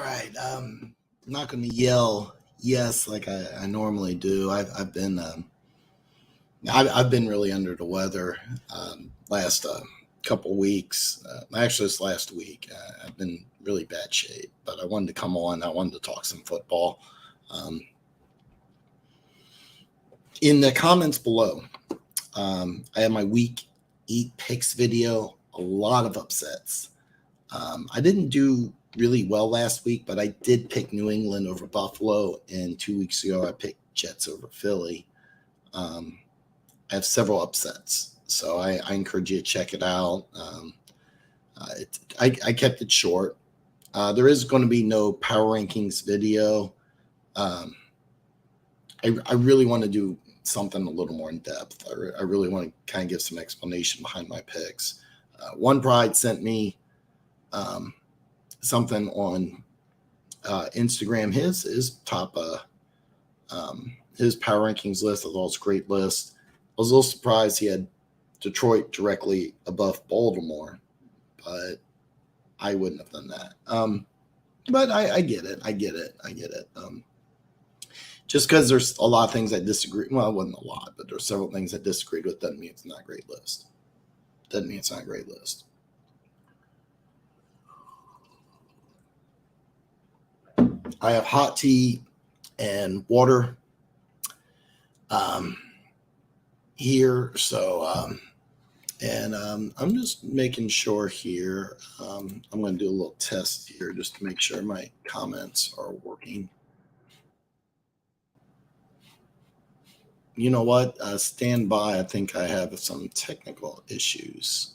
right. I'm not going to yell yes like I normally do. I've been really under the weather last couple weeks. Actually, this last week I've been really bad shape. But I wanted to come on. I wanted to talk some football. In the comments below, I have my week 8 picks video. A lot of upsets. I didn't do really well last week, but I did pick New England over Buffalo, and 2 weeks ago I picked Jets over Philly. I have several upsets, so I encourage you to check it out. I kept it short. There is going to be no power rankings video. I really want to do something a little more in depth. I really want to kind of give some explanation behind my picks. One Pride sent me something on Instagram. His top his power rankings list. I thought it was a great list. I was a little surprised he had Detroit directly above Baltimore, but I wouldn't have done that. But I get it. I get it. Just because there's a lot of things I disagree. Well, it wasn't a lot, but there's several things I disagreed with. Doesn't mean it's not a great list. Doesn't mean it's not a great list. I have hot tea and water here. So, I'm just making sure here. I'm going to do a little test here just to make sure my comments are working. You know what? Stand by. I think I have some technical issues.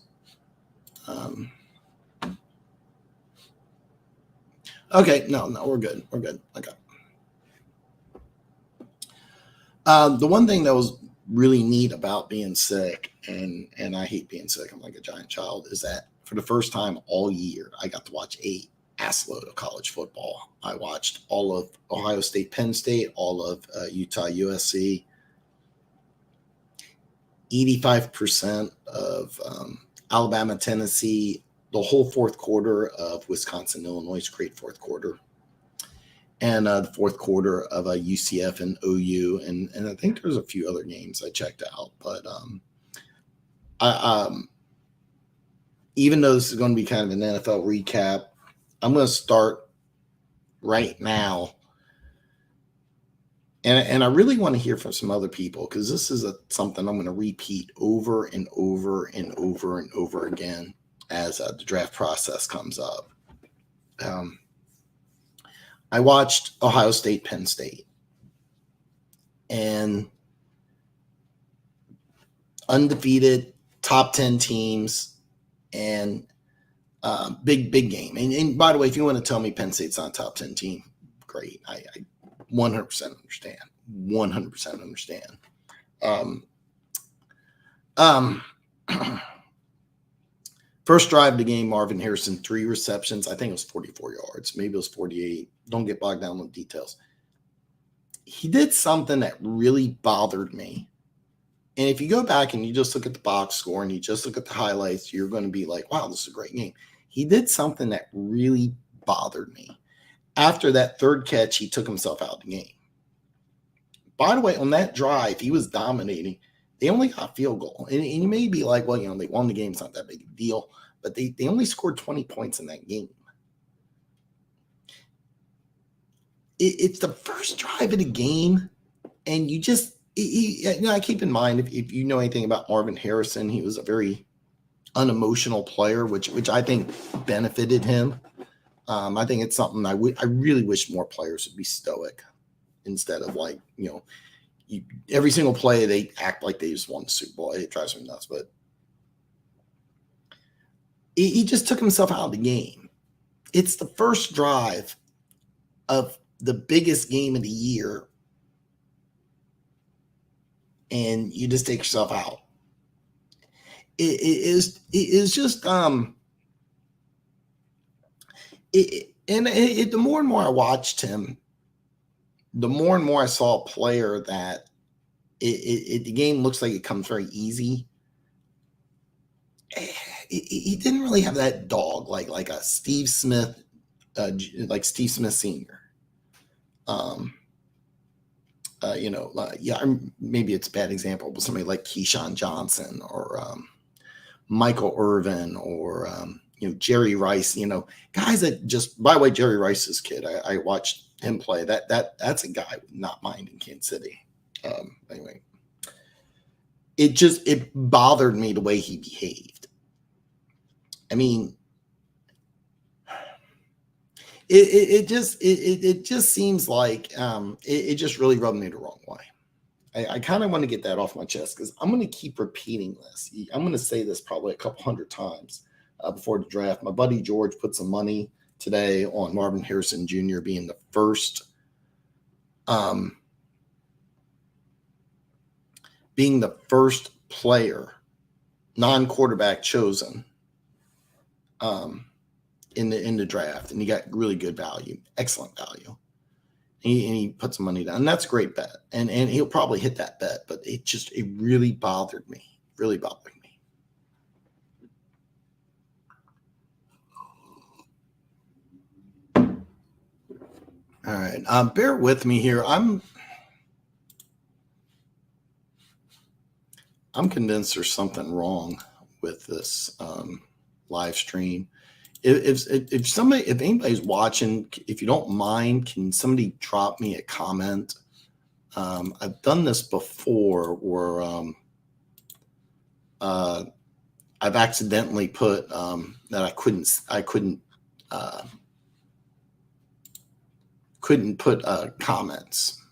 Okay, no, we're good. We're good. Okay. The one thing that was really neat about being sick, and I hate being sick, I'm like a giant child, is that for the first time all year, I got to watch a assload of college football. I watched all of Ohio State, Penn State, all of Utah, USC, 85% of Alabama, Tennessee, the whole fourth quarter of Wisconsin, Illinois, great fourth quarter, and the fourth quarter of UCF and OU, and I think there's a few other games I checked out. But even though this is going to be kind of an NFL recap, I'm going to start right now. And I really want to hear from some other people, because this is something I'm going to repeat over and over and over and over again as the draft process comes up. I watched Ohio State, Penn State, and undefeated top 10 teams, and big game. And by the way, if you want to tell me Penn State's not a top 10 team, great. I 100% understand. 100% understand. First drive of the game, Marvin Harrison, 3 receptions. I think it was 44 yards. Maybe it was 48. Don't get bogged down with details. He did something that really bothered me. And if you go back and you just look at the box score and you just look at the highlights, you're going to be like, wow, this is a great game. He did something that really bothered me. After that third catch, he took himself out of the game. By the way, on that drive, he was dominating. They only got a field goal. And you may be like, well, they won the game. It's not that big a deal. But they only scored 20 points in that game. It's the first drive of the game. And you just, I keep in mind, if you know anything about Marvin Harrison, he was a very unemotional player, which I think benefited him. I think it's something I really wish more players would be stoic instead of every single play they act like they just won the Super Bowl. It drives me nuts, but he just took himself out of the game. It's the first drive of the biggest game of the year, and you just take yourself out. It is just the more and more I watched him, the more and more I saw a player that the game looks like it comes very easy. He didn't really have that dog like a Steve Smith, like Steve Smith Sr. Maybe it's a bad example, but somebody like Keyshawn Johnson or Michael Irvin or Jerry Rice. Guys that just. By the way, Jerry Rice's kid, I watched him play. That's a guy with not mind in Kansas City. Anyway, it bothered me the way he behaved. I mean, it just seems like it just really rubbed me the wrong way. I kind of want to get that off my chest because I'm going to keep repeating this. I'm going to say this probably a couple hundred times before the draft. My buddy George put some money today on Marvin Harrison Jr. being the first player, non-quarterback chosen in the draft, and he got really good value, excellent value. And he put some money down, and that's a great bet. And he'll probably hit that bet, but it really bothered me. Really bothered me. All right, bear with me here. I'm convinced there's something wrong with this live stream. If anybody's watching, if you don't mind, can somebody drop me a comment? I've done this before where I've accidentally put that I couldn't put comments.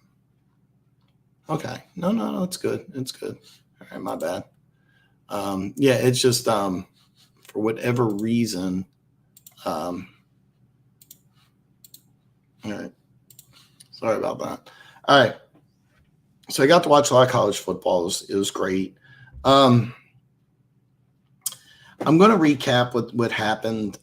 Okay, no, it's good. It's good. All right, my bad. Yeah, it's just for whatever reason. All right. Sorry about that. All right. So I got to watch a lot of college football. It was great. I'm going to recap what happened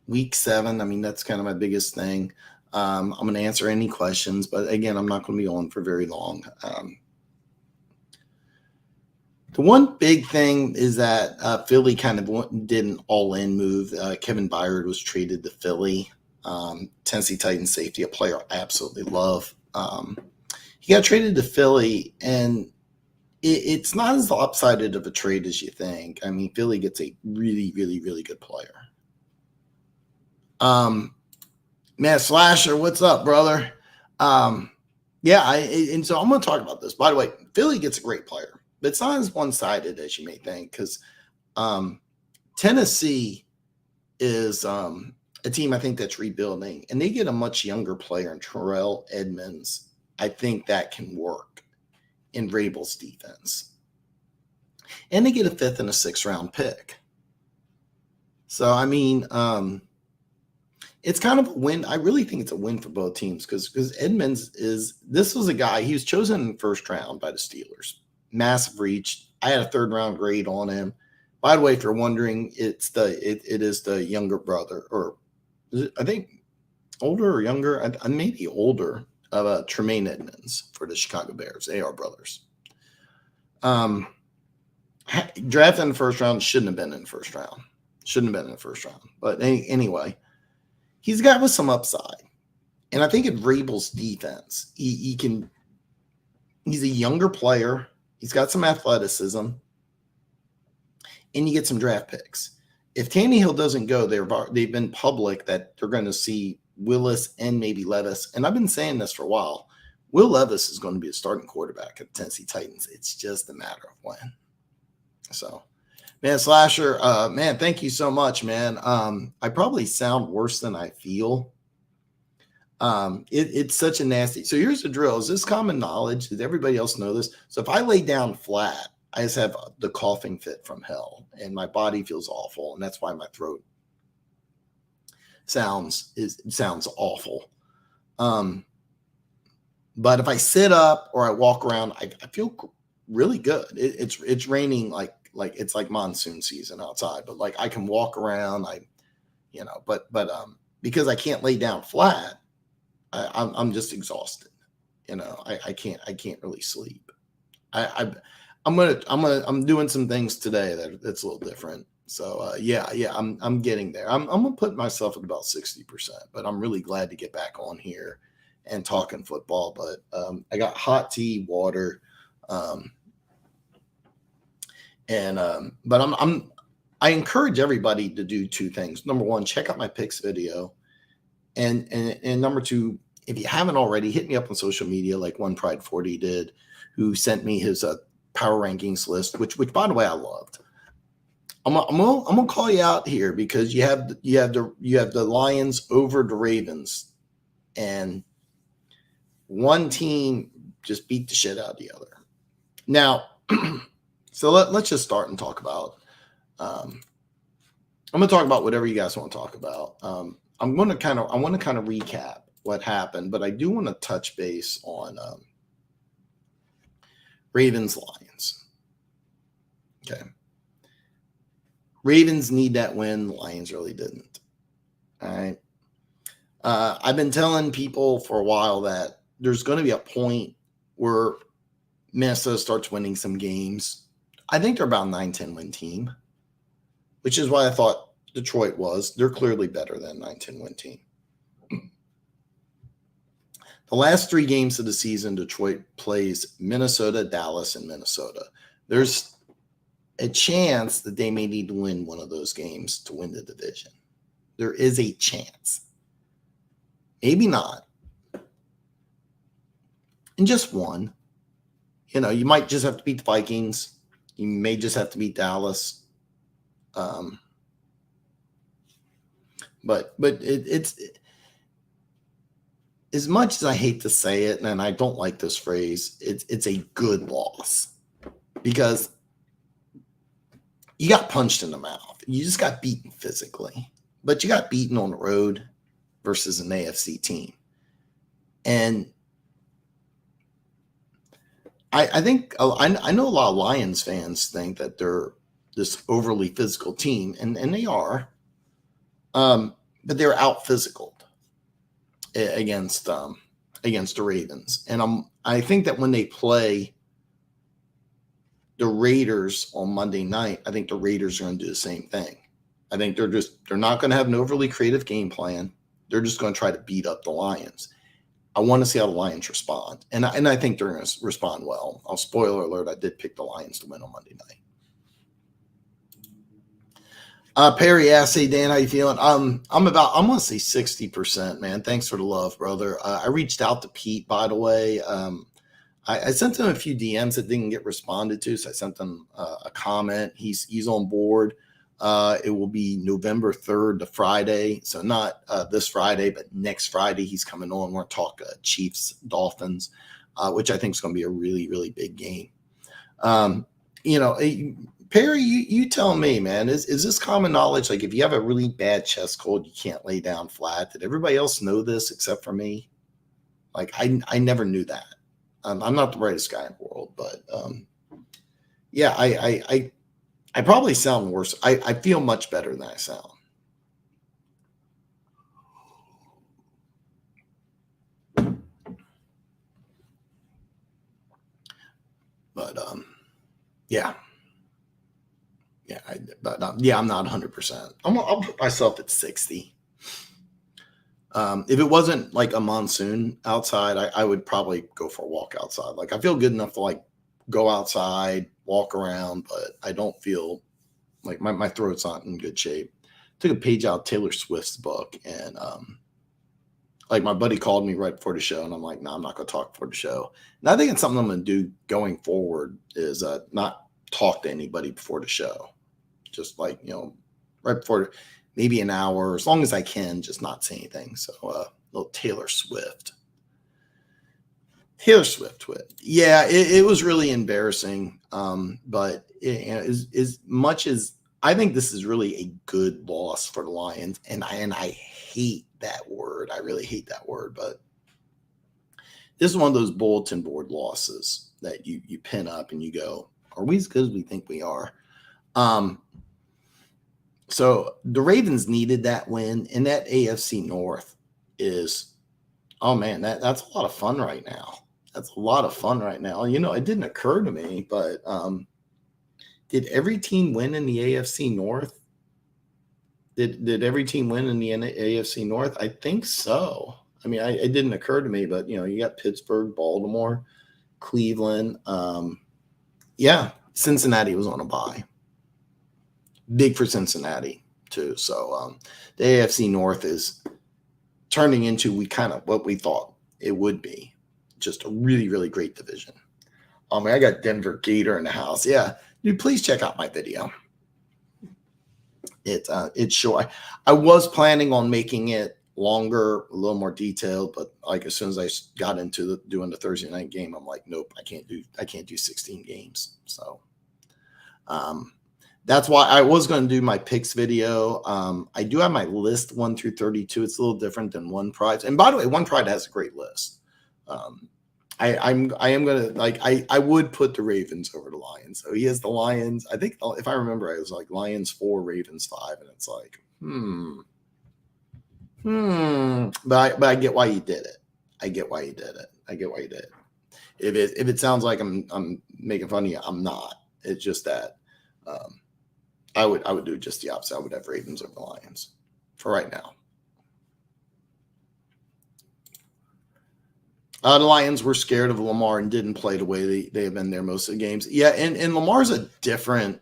week 7. I mean, that's kind of my biggest thing. I'm going to answer any questions, but again, I'm not going to be on for very long. The one big thing is that Philly kind of did an all-in move. Kevin Byard was traded to Philly. Tennessee Titans safety, a player I absolutely love. He got traded to Philly, and it's not as lopsided of a trade as you think. I mean, Philly gets a really, really, really good player. Matt Slasher, what's up, brother? And so I'm going to talk about this. By the way, Philly gets a great player. But it's not as one-sided as you may think, because Tennessee is a team I think that's rebuilding, and they get a much younger player in Terrell Edmonds. I think that can work in Vrabel's defense. And they get a 5th and a 6th round pick. So, I mean, it's kind of a win. I really think it's a win for both teams because Edmonds this was a guy, he was chosen in the 1st round by the Steelers. Massive reach. I had a 3rd round grade on him. By the way, if you're wondering, it is the younger brother, or I think older or younger, maybe older, of Tremaine Edmonds for the Chicago Bears. They are brothers. Drafted in the 1st round, shouldn't have been in the 1st round. But anyway, he's a guy with some upside. And I think in Vrabel's defense, he's a younger player. He's got some athleticism, and you get some draft picks. If Tannehill doesn't go, they've been public that they're going to see Willis and maybe Levis. And I've been saying this for a while. Will Levis is going to be a starting quarterback at the Tennessee Titans. It's just a matter of when. So, man, Slasher, man, thank you so much, man. I probably sound worse than I feel. It's such a nasty. So here's the drill. Is this common knowledge? Did everybody else know this? So if I lay down flat, I just have the coughing fit from hell, and my body feels awful, and that's why my throat sounds awful. But if I sit up or I walk around, I feel really good. It's raining like it's like monsoon season outside, but like I can walk around. But because I can't lay down flat, I'm just exhausted. I can't really sleep. I'm doing some things today that's a little different. So yeah, I'm getting there. I'm gonna put myself at about 60%, but I'm really glad to get back on here and talking football. But I got hot tea, water, but I encourage everybody to do two things. Number one, check out my picks video, and number two, if you haven't already, hit me up on social media like One Pride 40 did, who sent me his power rankings list, which by the way I loved. I'm gonna call you out here because you have the Lions over the Ravens, and one team just beat the shit out of the other. Now, so let's just start and talk about. I'm gonna talk about whatever you guys want to talk about. I want to kind of recap what happened, but I do want to touch base on Ravens Lions. Okay. Ravens need that win. The Lions really didn't. All right. I've been telling people for a while that there's going to be a point where Minnesota starts winning some games. I think they're about a 9-10 win team, which is why I thought Detroit was. They're clearly better than a 9-10 win team. The last 3 games of the season, Detroit plays Minnesota, Dallas, and Minnesota. There's a chance that they may need to win one of those games to win the division. There is a chance. Maybe not. And just one. You know, you might just have to beat the Vikings. You may just have to beat Dallas. But it's as much as I hate to say it, and I don't like this phrase, it's a good loss because you got punched in the mouth. You just got beaten physically, but you got beaten on the road versus an AFC team. And I think I know a lot of Lions fans think that they're this overly physical team, and they are, but they're out physicaled against the Ravens. And I think that when they play the Raiders on Monday night, I think the Raiders are going to do the same thing. I think they're not going to have an overly creative game plan. They're just going to try to beat up the Lions. I want to see how the Lions respond. And I think they're going to respond well. Spoiler alert, I did pick the Lions to win on Monday night. Perry asked, "Hey Dan, how you feeling?" I'm going to say 60%, man. Thanks for the love, brother. I reached out to Pete, by the way. I sent him a few DMs that didn't get responded to, so I sent him a comment. He's on board. It will be November 3rd to Friday, so not this Friday, but next Friday he's coming on. We're going to talk Chiefs Dolphins, which I think is going to be a really, really big game. Perry, you tell me, man, is this common knowledge? Like if you have a really bad chest cold, you can't lay down flat. Did everybody else know this except for me? Like I never knew that. I'm not the brightest guy in the world, but yeah, I probably sound worse. I feel much better than I sound. But yeah. I'm not 100%. I'll put myself at 60. If it wasn't like a monsoon outside, I would probably go for a walk outside. Like I feel good enough to like go outside, walk around, but I don't feel like my throat's not in good shape. Took a page out of Taylor Swift's book, and like my buddy called me right before the show, and I'm like, no, I'm not going to talk before the show. And I think it's something I'm going to do going forward is not talk to anybody before the show. Just like, right before, maybe an hour, as long as I can, just not say anything. So little Taylor Swift tweet. Yeah, it was really embarrassing. But as much as I think this is really a good loss for the Lions, and I hate that word. I really hate that word, but this is one of those bulletin board losses that you pin up and you go, are we as good as we think we are? So the Ravens needed that win, and that AFC North is, oh man, that's a lot of fun right now. That's a lot of fun right now. It didn't occur to me, but did every team win in the AFC North? Did every team win in the AFC North? I think so. I mean, it didn't occur to me, but you got Pittsburgh, Baltimore, Cleveland. Yeah, Cincinnati was on a bye. Big for Cincinnati too. So the AFC North is turning into what we thought it would be. Just a really, really great division. I got Denver Gator in the house. Yeah, dude, please check out my video. It's short. I was planning on making it longer, a little more detailed, but like as soon as I got into doing the Thursday night game, I'm like, nope, I can't do 16 games. So that's why I was going to do my picks video. I do have my list 1 through 32. It's a little different than One Pride. And by the way, One Pride has a great list. I am going to I would put the Ravens over the Lions. So he has the Lions. I think if I remember, it was like Lions 4, Ravens 5. And it's like, But I get why you did it. I get why you did it. If it sounds like I'm making fun of you, I'm not. It's just that I would do just the opposite. I would have Ravens over the Lions for right now. The Lions were scared of Lamar and didn't play the way they have been there most of the games. Yeah, and Lamar's a different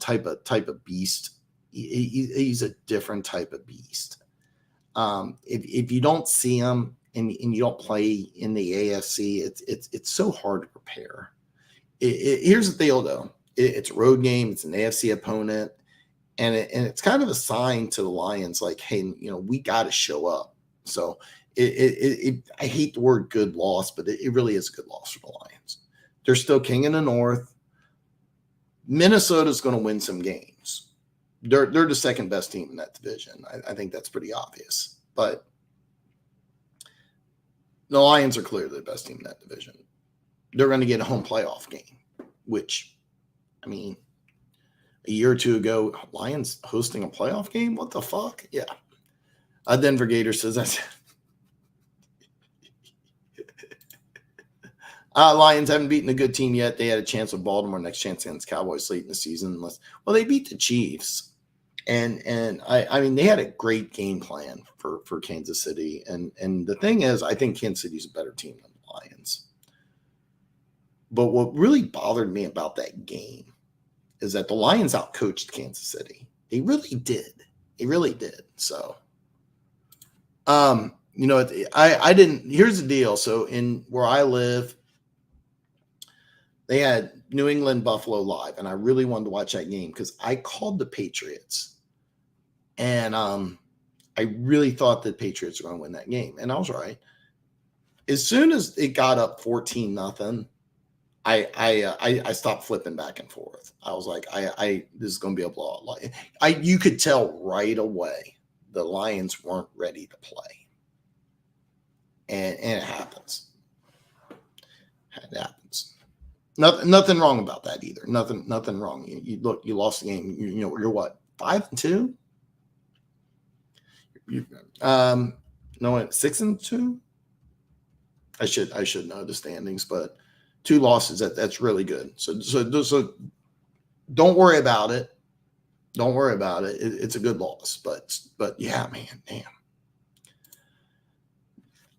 type of beast. He's a different type of beast. If you don't see him and you don't play in the AFC, it's so hard to prepare. Here's the deal, though. It's a road game. It's an AFC opponent, and it's kind of a sign to the Lions, like, hey, we got to show up. So I hate the word good loss, but it really is a good loss for the Lions. They're still king in the North. Minnesota's going to win some games. They're the second best team in that division. I think that's pretty obvious. But the Lions are clearly the best team in that division. They're going to get a home playoff game, which, I mean, a year or two ago, Lions hosting a playoff game? What the fuck? Yeah. Denver Gator says that's Lions haven't beaten a good team yet. They had a chance with Baltimore, next chance against Cowboys late in the season. Well, they beat the Chiefs. And I mean, they had a great game plan for Kansas City. And the thing is, I think Kansas City's a better team than the Lions. But what really bothered me about that game is that the Lions outcoached Kansas City. They really did. They really did. So, I didn't. Here's the deal. So in where I live, they had New England Buffalo live, and I really wanted to watch that game because I called the Patriots. And I really thought the Patriots were going to win that game. And I was right. As soon as it got up 14-0, I stopped flipping back and forth. I was like, this is going to be a blowout. You could tell right away the Lions weren't ready to play. And it happens. It happens. Nothing wrong about that either. Nothing wrong. You lost the game. You're what, 5-2? 6-2. I should know the standings, but 2 losses. That's really good. So don't worry about it. Don't worry about it. It's a good loss, but yeah, man, damn.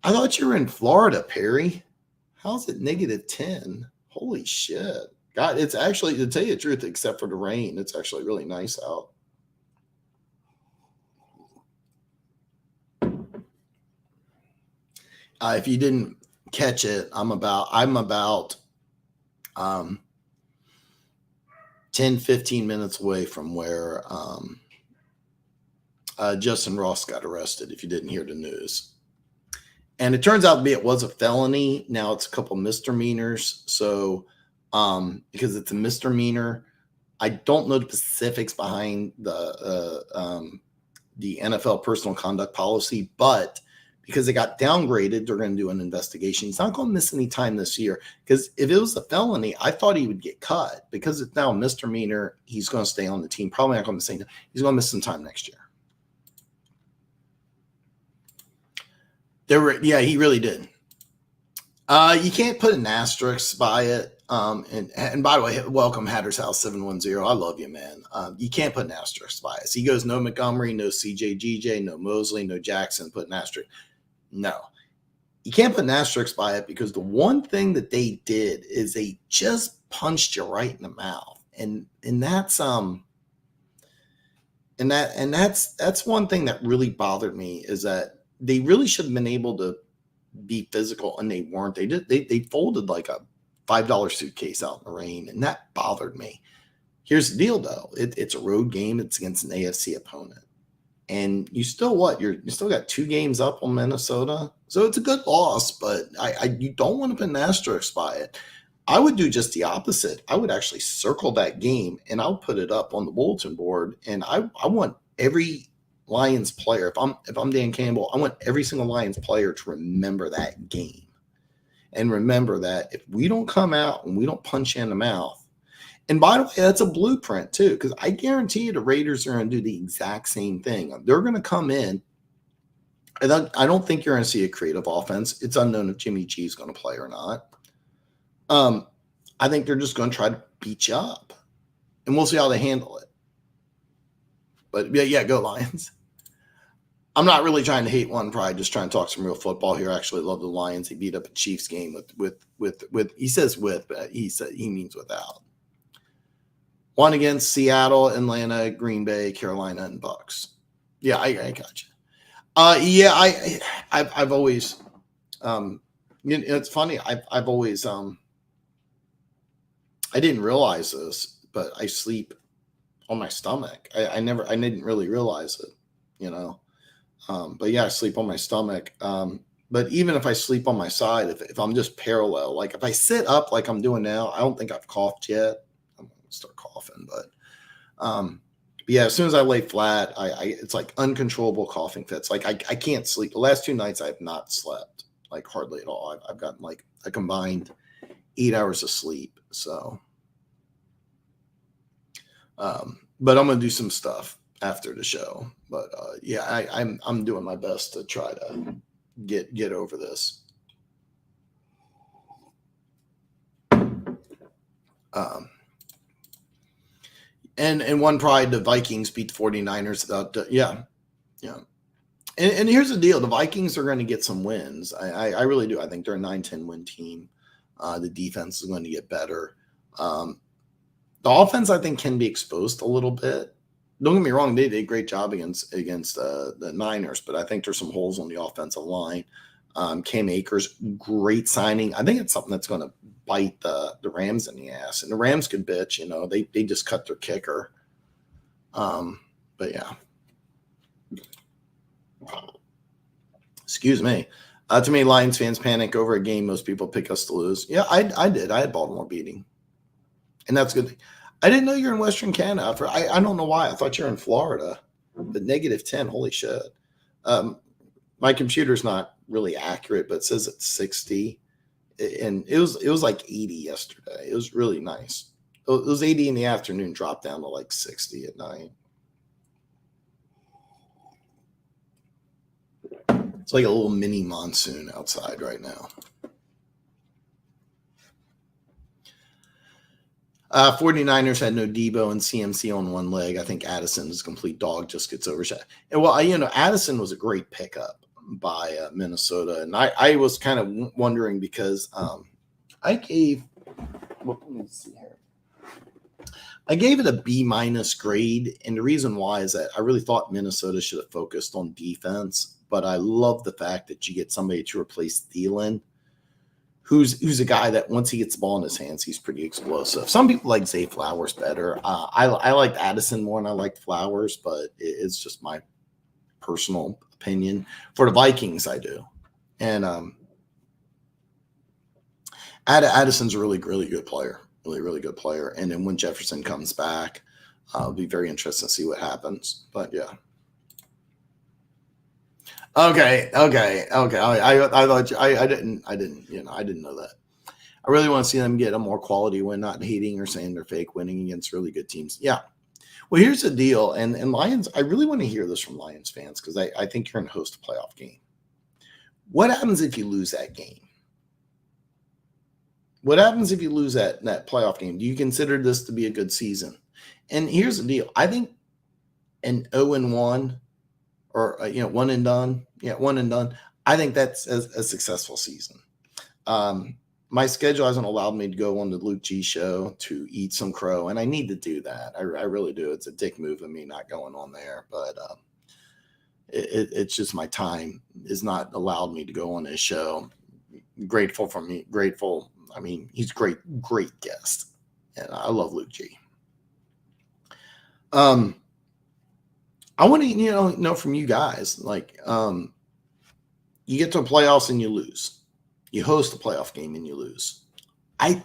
I thought you were in Florida, Perry. How's it -10? Holy shit. God, it's actually, to tell you the truth, except for the rain, it's actually really nice out. If you didn't catch it, I'm about 10, 15 minutes away from where Justin Ross got arrested, if you didn't hear the news. And it turns out it was a felony. Now it's a couple misdemeanors. So because it's a misdemeanor, I don't know the specifics behind the NFL personal conduct policy, but because it got downgraded, they're going to do an investigation. He's not going to miss any time this year, because if it was a felony, I thought he would get cut. Because it's now a misdemeanor, he's going to stay on the team. Probably not going to miss any. He's going to miss some time next year. He really did. You can't put an asterisk by it. And by the way, welcome Hatter's House 710. I love you, man. You can't put an asterisk by it. So he goes, no Montgomery, no CJGJ, no Mosley, no Jackson. Put an asterisk. No, you can't put an asterisk by it because the one thing that they did is they just punched you right in the mouth, and that's that's one thing that really bothered me is that they really should have been able to be physical, and they weren't. They folded like a $5 suitcase out in the rain, and that bothered me. Here's the deal, though. It's a road game. It's against an AFC opponent. And you still you still got 2 games up on Minnesota. So it's a good loss, but you don't want to put an asterisk by it. I would do just the opposite. I would actually circle that game, and I'll put it up on the bulletin board. And I want every Lions player, if I'm Dan Campbell, I want every single Lions player to remember that game. And remember that if we don't come out and we don't punch you in the mouth, and by the way, that's a blueprint too, because I guarantee you the Raiders are going to do the exact same thing. They're going to come in, and I don't think you're going to see a creative offense. It's unknown if Jimmy G is going to play or not. I think they're just going to try to beat you up, and we'll see how they handle it. But yeah, go Lions. I'm not really trying to hate one pride, just trying to talk some real football here. I actually love the Lions. He beat up a Chiefs game with he says with, but he means without. One against Seattle, Atlanta, Green Bay, Carolina, and Bucks. Yeah, I got you. Yeah, I've always, it's funny. I've always, I didn't realize this, but I sleep on my stomach. I didn't really realize it, but yeah, I sleep on my stomach. But even if I sleep on my side, if I'm just parallel, like if I sit up like I'm doing now, I don't think I've coughed yet. I'm gonna start coughing, but yeah, as soon as I lay flat, it's like uncontrollable coughing fits. Like I can't sleep. The last 2 nights I have not slept, like hardly at all. I've gotten like a combined 8 hours of sleep. So, but I'm gonna do some stuff after the show. But yeah, I'm doing my best to try to get over this. And one pride, the Vikings beat the 49ers. Yeah. And here's the deal. The Vikings are going to get some wins. I really do. I think they're a 9-10 win team. The defense is going to get better. The offense, I think, can be exposed a little bit. Don't get me wrong. They did a great job against the Niners, but I think there's some holes on the offensive line. Cam Akers, great signing. I think it's something that's going to bite the Rams in the ass. And the Rams could bitch, they just cut their kicker. But yeah. Excuse me. Too many Lions fans panic over a game most people pick us to lose. Yeah, I did. I had Baltimore beating. And that's good. I didn't know you're in Western Canada. I don't know why. I thought you're in Florida. But -10, holy shit. My computer's not really accurate, but it says it's 60. And it was like 80 yesterday. It was really nice. It was 80 in the afternoon, dropped down to like 60 at night. It's like a little mini monsoon outside right now. 49ers had no Debo and CMC on one leg. I think Addison is a complete dog, just gets overshot. And well, Addison was a great pickup by Minnesota. And I was kind of wondering because I gave it a B- grade. And the reason why is that I really thought Minnesota should have focused on defense. But I love the fact that you get somebody to replace Thielen, who's a guy that once he gets the ball in his hands, he's pretty explosive. Some people like Zay Flowers better. I liked Addison more than I liked Flowers, but it's just my personal opinion. For the Vikings, I do. And Addison's a really, really good player. Really, really good player. And then when Jefferson comes back, it'll be very interesting to see what happens. But yeah. Okay. I thought I didn't know that. I really want to see them get a more quality win, not hating or saying they're fake winning against really good teams. Yeah. Well, here's the deal. And Lions, I really want to hear this from Lions fans because I think you're going to host a playoff game. What happens if you lose that game? What happens if you lose that playoff game? Do you consider this to be a good season? And here's the deal. I think an 0-1 or, 1 and done. Yeah, 1 and done. I think that's a successful season. My schedule hasn't allowed me to go on the Luke G show to eat some crow, and I need to do that. I really do. It's a dick move of me not going on there, but it's just my time is not allowed me to go on his show. Grateful for me. Grateful. I mean, he's great guest, and I love Luke G. I want to know from you guys, like, you get to the playoffs and you lose. You host a playoff game and you lose. I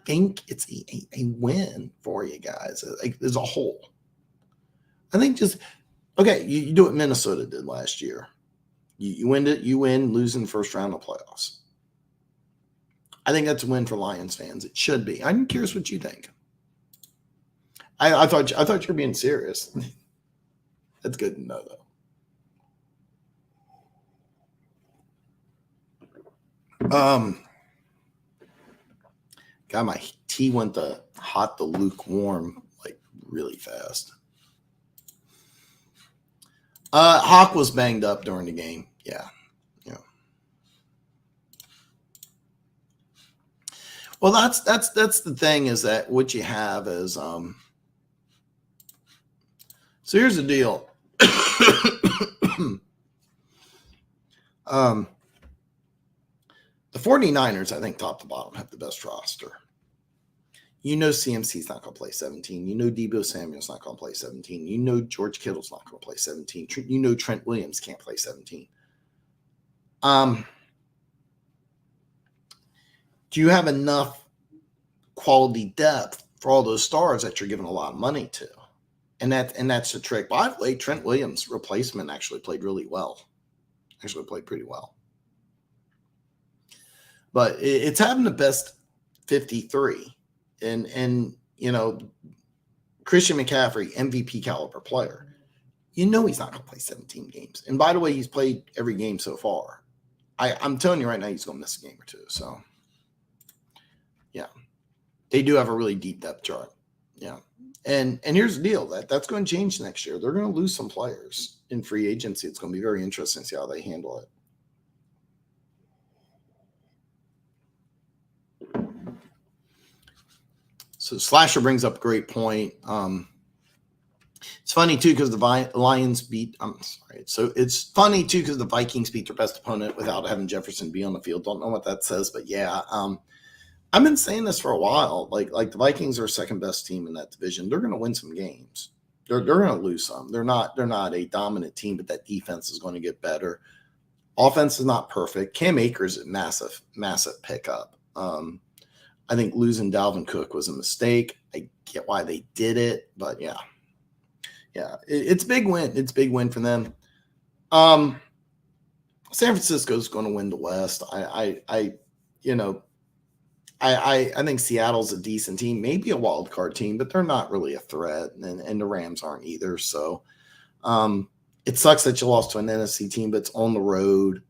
think it's a win for you guys, like, as a whole. I think just okay. You do what Minnesota did last year. You win it. You win, losing the first round of playoffs. I think that's a win for Lions fans. It should be. I'm curious what you think. I thought you were being serious. That's good to know, though. God, my tea went to hot to lukewarm like really fast. Hawk was banged up during the game. Yeah. Well, that's the thing, is that what you have is so here's the deal. The 49ers, I think, top to bottom, have the best roster. CMC's not going to play 17. Deebo Samuel's not going to play 17. George Kittle's not going to play 17. Trent Williams can't play 17. Do you have enough quality depth for all those stars that you're giving a lot of money to? And that's the trick. By the way, Trent Williams' replacement actually played really well. Actually played pretty well. But it's having the best 53. And Christian McCaffrey, MVP caliber player. He's not going to play 17 games. And by the way, he's played every game so far. I'm telling you right now, he's going to miss a game or two. So, yeah. They do have a really deep depth chart. Yeah. And here's the deal. That's going to change next year. They're going to lose some players in free agency. It's going to be very interesting to see how they handle it. So Slasher brings up a great point. It's funny, too, because the Lions beat – I'm sorry. So it's funny, too, because the Vikings beat their best opponent without having Jefferson be on the field. Don't know what that says, but, yeah. I've been saying this for a while. Like the Vikings are second best team in that division. They're going to win some games. They're going to lose some. They're not a dominant team, but that defense is going to get better. Offense is not perfect. Cam Akers is a massive pickup. I think losing Dalvin Cook was a mistake. I get why they did it, but yeah, it's a big win. It's a big win for them. San Francisco is going to win the West. I think Seattle's a decent team, maybe a wild card team, but they're not really a threat, and the Rams aren't either. So it sucks that you lost to an NFC team, but it's on the road.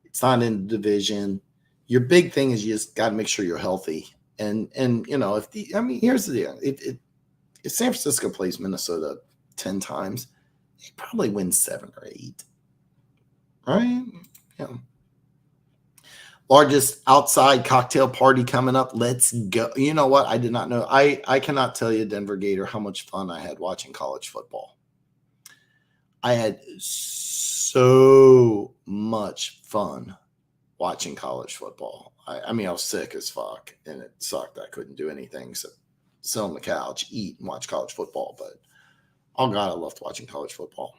It's not in the division. Your big thing is you just got to make sure you're healthy. And here's the deal. If San Francisco plays Minnesota 10 times, they probably win 7 or 8. Right? Yeah. Largest outside cocktail party coming up. Let's go. You know what? I did not know. I cannot tell you, Denver Gator, how much fun I had watching college football. I had so much fun watching college football. I was sick as fuck, and it sucked. I couldn't do anything except sit on the couch, eat, and watch college football. But, oh, God, I loved watching college football.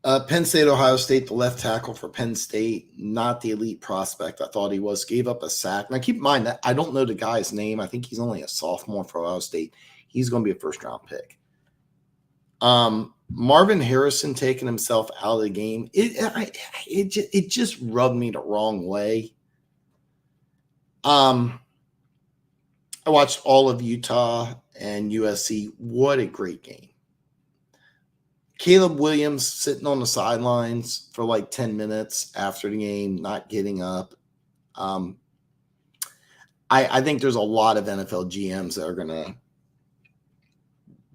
Penn State, Ohio State, the left tackle for Penn State, not the elite prospect I thought he was, gave up a sack. Now, keep in mind that I don't know the guy's name. I think he's only a sophomore for Ohio State. He's going to be a first-round pick. Marvin Harrison taking himself out of the game, it just rubbed me the wrong way. I watched all of Utah and USC. What a great game. Caleb Williams sitting on the sidelines for like 10 minutes after the game, not getting up. I think there's a lot of NFL GMs that are going to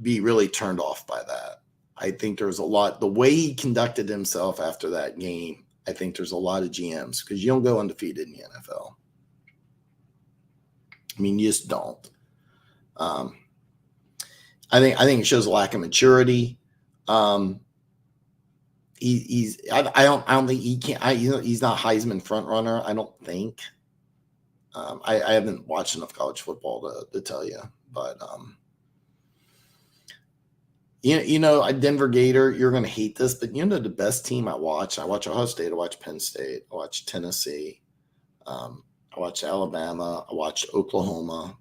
be really turned off by that. I think there's a lot, the way he conducted himself after that game, I think there's a lot of GMs, because you don't go undefeated in the NFL. I mean, you just don't. I think it shows a lack of maturity. I don't think he can. He's not Heisman front runner. I don't think. I haven't watched enough college football to tell you, but a Denver Gator. You're going to hate this, but the best team I watch Ohio State. I watch Penn State. I watch Tennessee. I watched Alabama. I watched Oklahoma.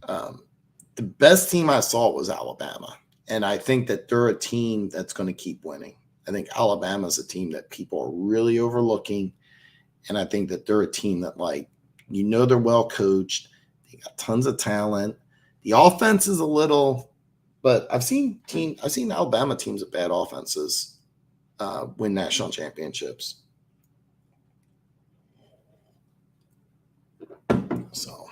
The best team I saw was Alabama. And I think that they're a team that's going to keep winning. I think Alabama is a team that people are really overlooking. And I think that they're a team that, they're well coached. They got tons of talent. The offense is a little, but I've seen Alabama teams with bad offenses win national championships. So,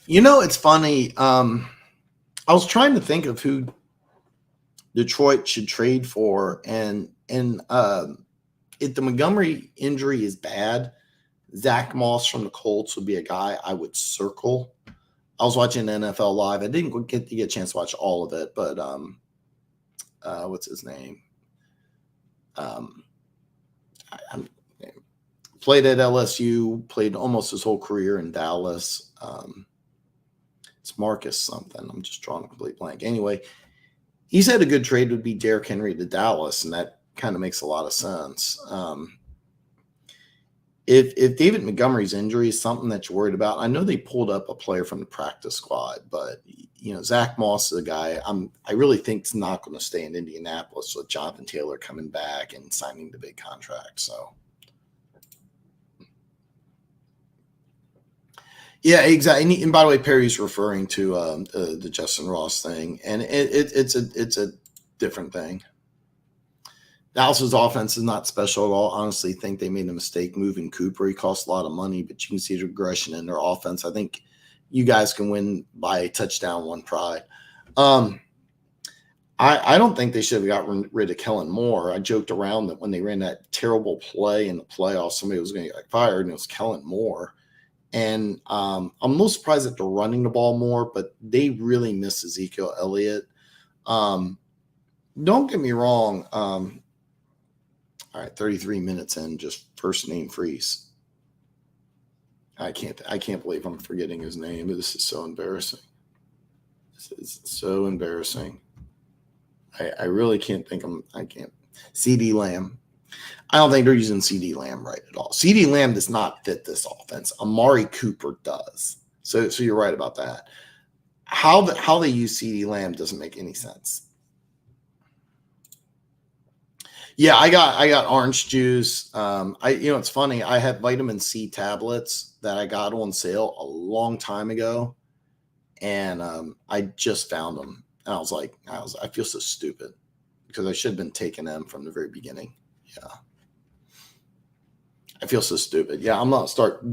it's funny. I was trying to think of who Detroit should trade for, and if the Montgomery injury is bad, Zach Moss from the Colts would be a guy I would circle. I was watching NFL Live. I didn't get a chance to watch all of it, but what's his name? Played at LSU, played almost his whole career in Dallas. It's Marcus something. I'm just drawing a complete blank. Anyway, he said a good trade would be Derrick Henry to Dallas, and that kind of makes a lot of sense. If David Montgomery's injury is something that you're worried about, I know they pulled up a player from the practice squad, but Zach Moss is a guy I really think is not going to stay in Indianapolis with Jonathan Taylor coming back and signing the big contract. So. Yeah, exactly. And by the way, Perry's referring to the Justin Ross thing, and it's a different thing. Dallas's offense is not special at all. Honestly, think they made a mistake moving Cooper. He cost a lot of money, but you can see the regression in their offense. I think you guys can win by a touchdown, one pride. I don't think they should have gotten rid of Kellen Moore. I joked around that when they ran that terrible play in the playoffs, somebody was going to get fired, and it was Kellen Moore. And I'm a little surprised that they're running the ball more, but they really miss Ezekiel Elliott. Don't get me wrong. All right, 33 minutes in, just first name freeze. I can't believe I'm forgetting his name. This is so embarrassing. This is so embarrassing. I really can't think I can't. CD Lamb. I don't think they're using CD Lamb right at all. CD Lamb does not fit this offense. Amari Cooper does. So you're right about that. How they use CD Lamb doesn't make any sense. Yeah, I got orange juice. It's funny. I had vitamin C tablets that I got on sale a long time ago, and I just found them, and I feel so stupid because I should have been taking them from the very beginning. Yeah. I feel so stupid. Yeah, I'm not start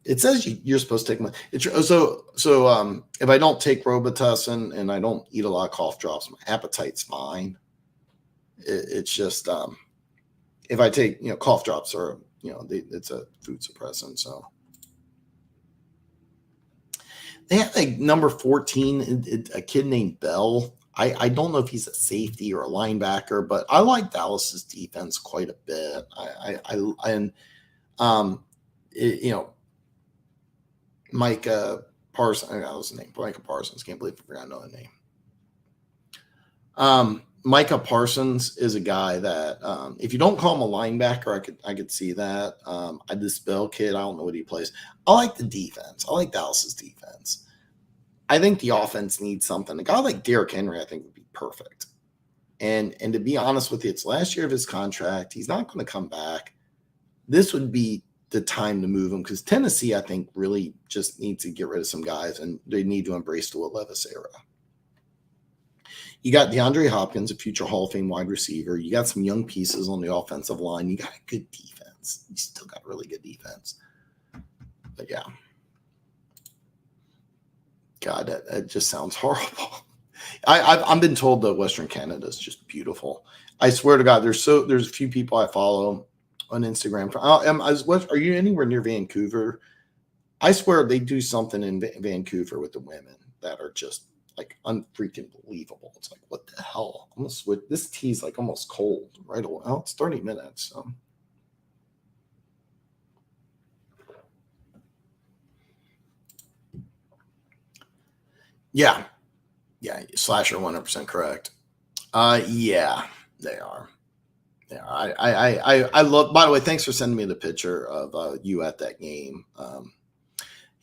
it says you're supposed to take my if I don't take Robitussin and I don't eat a lot of cough drops, my appetite's fine. It's just if I take cough drops or it's a food suppressant. So they have number 14, a kid named Bell. I don't know if he's a safety or a linebacker, but I like Dallas's defense quite a bit. Micah Parsons. I know his name. Micah Parsons. Can't believe I forgot another name. Micah Parsons is a guy that if you don't call him a linebacker, I could see that. This Bell kid, I don't know what he plays. I like the defense. I like Dallas's defense. I think the offense needs something. A guy like Derrick Henry, I think, would be perfect. And to be honest with you, it's last year of his contract. He's not going to come back. This would be the time to move him because Tennessee, I think, really just needs to get rid of some guys, and they need to embrace the Will Levis era. You got DeAndre Hopkins, a future Hall of Fame wide receiver. You got some young pieces on the offensive line. You got a good defense. You still got really good defense. But yeah. God, that just sounds horrible. I've been told that Western Canada is just beautiful. I swear to God, there's a few people I follow on Instagram. Are you anywhere near Vancouver? I swear they do something in Vancouver with the women that are just like unfreaking believable. It's like, what the hell? This tea's like almost cold right away. Oh, it's 30 minutes. So. Yeah. Yeah. Slasher 100% correct. Yeah, they are. Yeah, I love. By the way, thanks for sending me the picture of you at that game.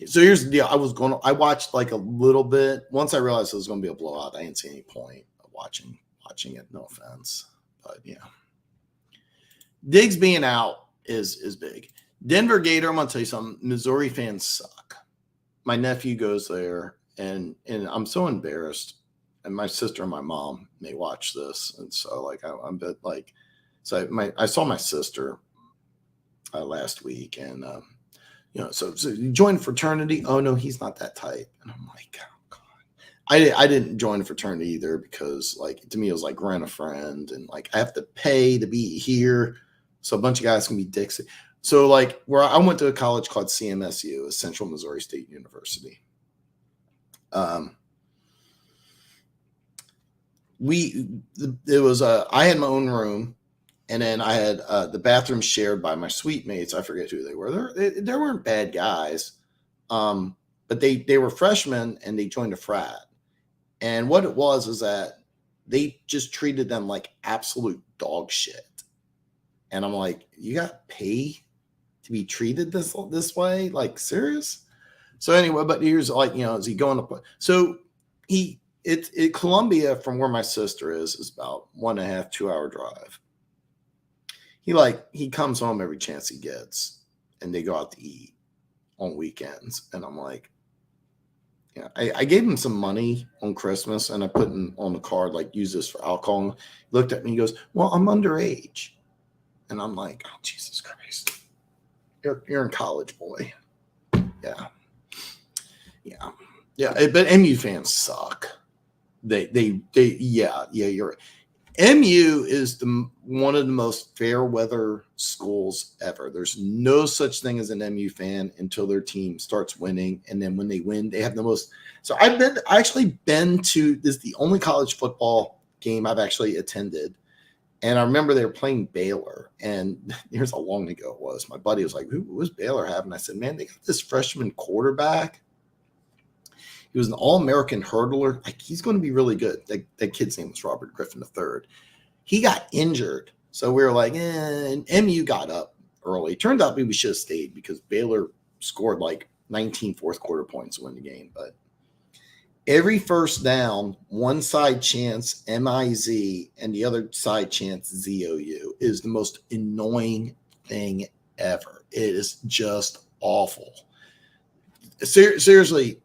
So here's the deal. I watched like a little bit. Once I realized it was going to be a blowout, I didn't see any point of watching it. No offense, but yeah. Diggs being out is big. Denver Gator. I'm going to tell you something. Missouri fans suck. My nephew goes there, and I'm so embarrassed. And my sister and my mom may watch this, and so like I'm a bit like. So I saw my sister last week, and so you join fraternity. Oh no, he's not that type. And I'm like, oh God. I didn't join a fraternity either because like to me it was like rent a friend, and like I have to pay to be here, so a bunch of guys can be dicks. So like where I went to a college called CMSU, Central Missouri State University. I had my own room. And then I had the bathroom shared by my suite mates. I forget who they were. They weren't bad guys, but they were freshmen and they joined a frat. And what it was is that they just treated them like absolute dog shit. And I'm like, you got to pay to be treated this way? Like, serious? So anyway, but here's like, is he going to? So Columbia from where my sister is about 1.5, 2 hour drive. He comes home every chance he gets, and they go out to eat on weekends. And I'm like, yeah, I gave him some money on Christmas, and I put on the card, like, use this for alcohol. He looked at me, he goes, well, I'm underage. And I'm like, oh, Jesus Christ. You're in college, boy. Yeah. Yeah. Yeah. But MU fans suck. Yeah, you're right. MU is one of the most fair weather schools ever. There's no such thing as an MU fan until their team starts winning, and then when they win, they have the most. So I actually been to this is the only college football game I've actually attended, and I remember they were playing Baylor, and here's how long ago it was. My buddy was like, "Who was Baylor having?" I said, "Man, they got this freshman quarterback. He was an All-American hurdler. Like, he's going to be really good." That kid's name was Robert Griffin III. He got injured. So we were like, and MU got up early. Turned out we should have stayed because Baylor scored like 19 fourth quarter points to win the game. But every first down, one side chants MIZ and the other side chants ZOU is the most annoying thing ever. It is just awful. Seriously.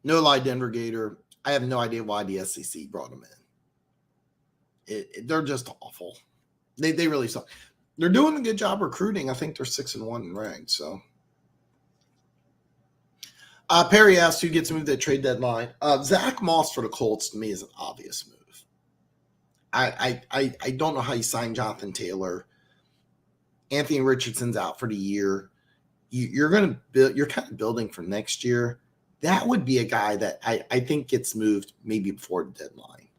No lie, Denver Gator. I have no idea why the SEC brought them in. They're just awful. They really suck. They're doing a good job recruiting. I think they're 6-1 in ranked. So Perry asked who gets moved at trade deadline. Zach Moss for the Colts to me is an obvious move. I don't know how you sign Jonathan Taylor. Anthony Richardson's out for the year. You're going to build. You're kind of building for next year. That would be a guy that I think gets moved maybe before the deadline.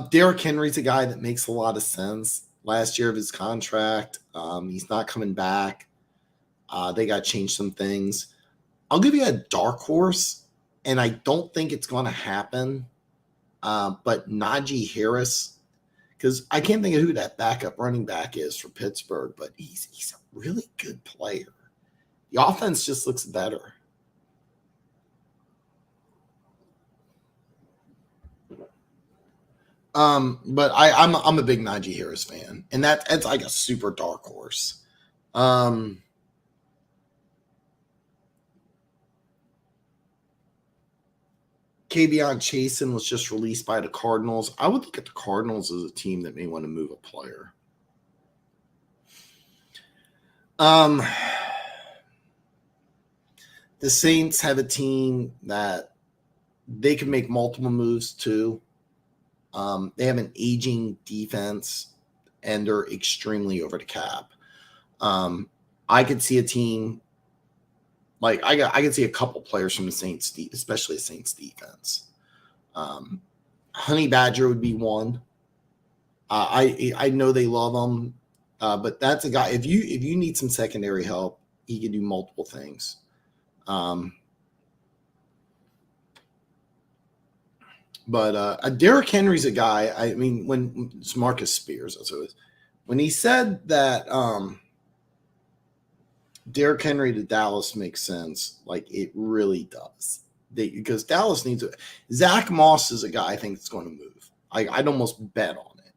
Derrick Henry's a guy that makes a lot of sense. Last year of his contract, he's not coming back. They got to change some things. I'll give you a dark horse, and I don't think it's going to happen. But Najee Harris, because I can't think of who that backup running back is for Pittsburgh, but he's a really good player. The offense just looks better. But I'm a big Najee Harris fan, and that's like a super dark horse. Kavion Chasen was just released by the Cardinals. I would look at the Cardinals as a team that may want to move a player. The Saints have a team that they can make multiple moves too. They have an aging defense, and they're extremely over the cap. I could see a team like I could see a couple players from the Saints, especially the Saints defense. Honey Badger would be one. I know they love him, but that's a guy. If you need some secondary help, he can do multiple things. But Derrick Henry's a guy. I mean, when it's Marcus Spears, that's what it is. When he said that Derrick Henry to Dallas makes sense, like it really does. Because Dallas needs it. Zach Moss is a guy I think that's going to move. I'd almost bet on it.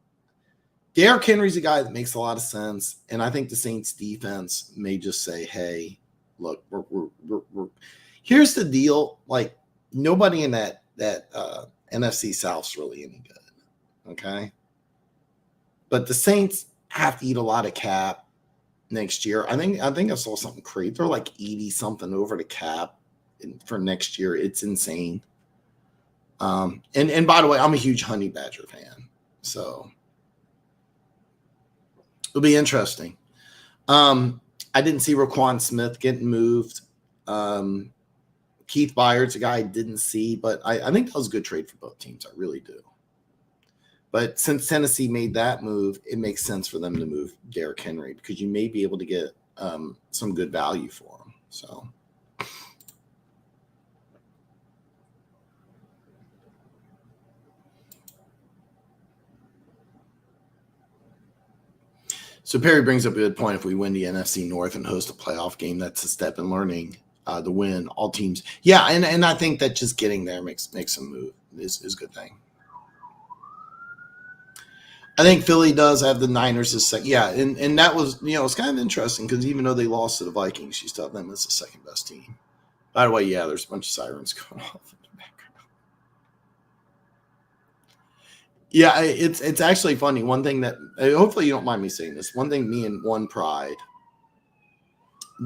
Derrick Henry's a guy that makes a lot of sense, and I think the Saints defense may just say, "Hey, look, we're here's the deal. Like nobody in that NFC South's really any good, okay? But the Saints have to eat a lot of cap next year. I think I saw something crazy. They're like 80 something over the cap for next year. It's insane. And by the way, I'm a huge Honey Badger fan, so it'll be interesting. I didn't see Roquan Smith getting moved. Keith Byard's a guy I didn't see, but I think that was a good trade for both teams. I really do. But since Tennessee made that move, it makes sense for them to move Derrick Henry because you may be able to get some good value for him. So Perry brings up a good point. If we win the NFC North and host a playoff game, that's a step in learning. The win, all teams. Yeah, and I think that just getting there makes them move is a good thing. I think Philly does have the Niners as second. Yeah, and that was, it's kind of interesting because even though they lost to the Vikings, you still have them as the second best team. By the way, yeah, there's a bunch of sirens going off in the background. Yeah, it's actually funny. One thing that, hopefully you don't mind me saying this, one thing me and One Pride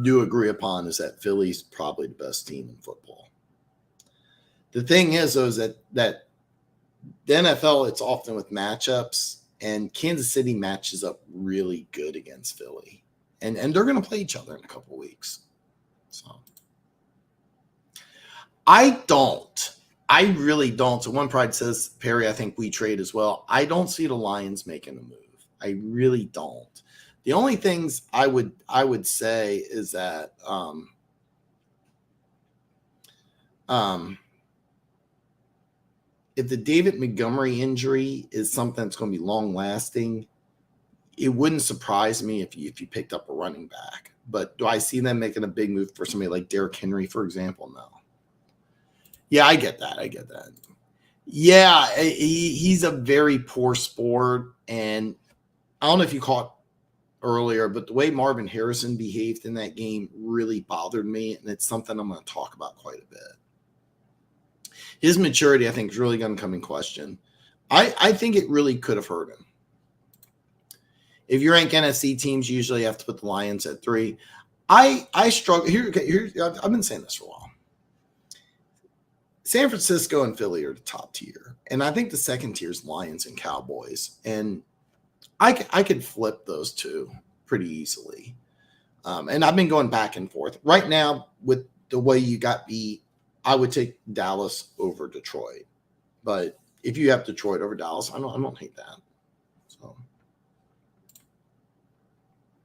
do agree upon is that Philly's probably the best team in football. The thing is, though, is that the NFL, it's often with matchups, and Kansas City matches up really good against Philly. And they're going to play each other in a couple of weeks. So I really don't. So One Pride says, Perry, I think we trade as well. I don't see the Lions making a move. I really don't. The only things I would say is that if the David Montgomery injury is something that's going to be long lasting, it wouldn't surprise me if you picked up a running back. But do I see them making a big move for somebody like Derrick Henry, for example? No. Yeah, I get that. Yeah, he's a very poor sport, and I don't know if you caught earlier, but the way Marvin Harrison behaved in that game really bothered me, and it's something I'm going to talk about quite a bit. His maturity, I think, is really going to come in question. I think it really could have hurt him. If you rank NFC teams, you usually have to put the Lions at 3. I struggle here. I've been saying this for a while. San Francisco and Philly are the top tier, and I think the second tier is Lions and Cowboys, and I could flip those two pretty easily. And I've been going back and forth. Right now, with the way you got beat, I would take Dallas over Detroit. But if you have Detroit over Dallas, I don't hate that. So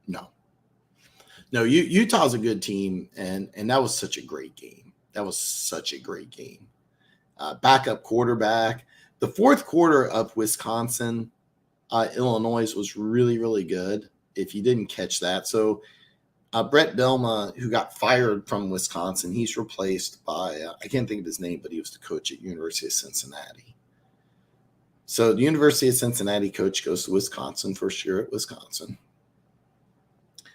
no, Utah's a good team, and that was such a great game. Backup quarterback. The fourth quarter of Wisconsin, Illinois was really, really good. If you didn't catch that, so Brett Bielema, who got fired from Wisconsin, he's replaced by I can't think of his name, but he was the coach at University of Cincinnati. So the University of Cincinnati coach goes to Wisconsin, first year at Wisconsin.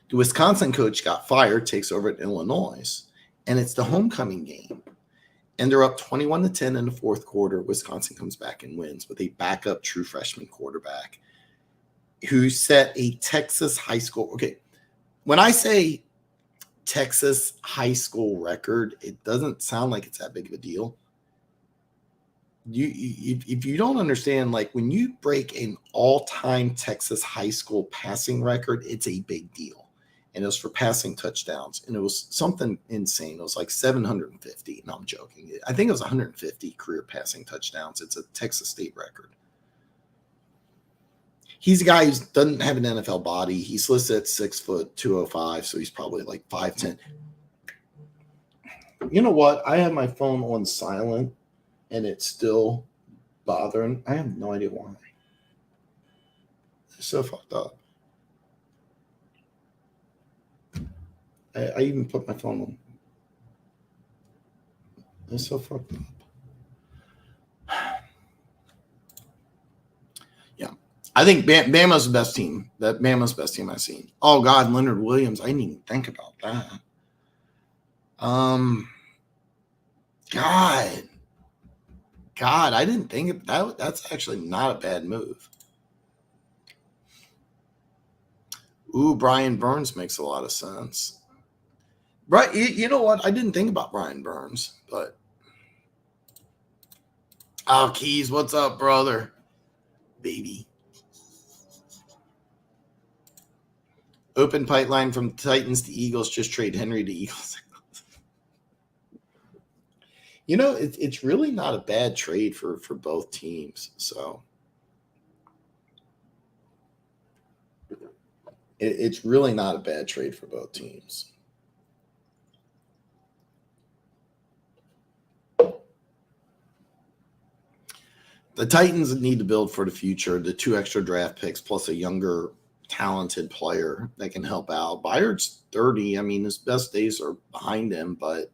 The Wisconsin coach got fired, takes over at Illinois, and it's the homecoming game. And they're up 21-10 in the fourth quarter. Wisconsin comes back and wins with a backup true freshman quarterback who set a Texas high school. Okay, when I say Texas high school record, it doesn't sound like it's that big of a deal. If you don't understand, like when you break an all-time Texas high school passing record, it's a big deal. And it was for passing touchdowns. And it was something insane. It was like 750. No, I'm joking. I think it was 150 career passing touchdowns. It's a Texas state record. He's a guy who doesn't have an NFL body. He's listed at 6 foot 205, so he's probably like 5'10. You know what? I have my phone on silent, and it's still bothering. I have no idea why. It's so fucked up. I even put my phone on. It's so fucked up. Yeah. I think Bama's the best team. Bama's the best team I've seen. Oh, God, Leonard Williams. I didn't even think about that. God, I didn't think of that. That's actually not a bad move. Ooh, Brian Burns makes a lot of sense. Right, you know what? I didn't think about Brian Burns, but oh, Keys, what's up, brother? Baby. Open pipeline from Titans to Eagles. Just trade Henry to Eagles. You know, it's really not a bad trade for both teams. So it's really not a bad trade for both teams. The Titans need to build for the future. The 2 extra draft picks plus a younger, talented player that can help out. Byard's 30. I mean, his best days are behind him, but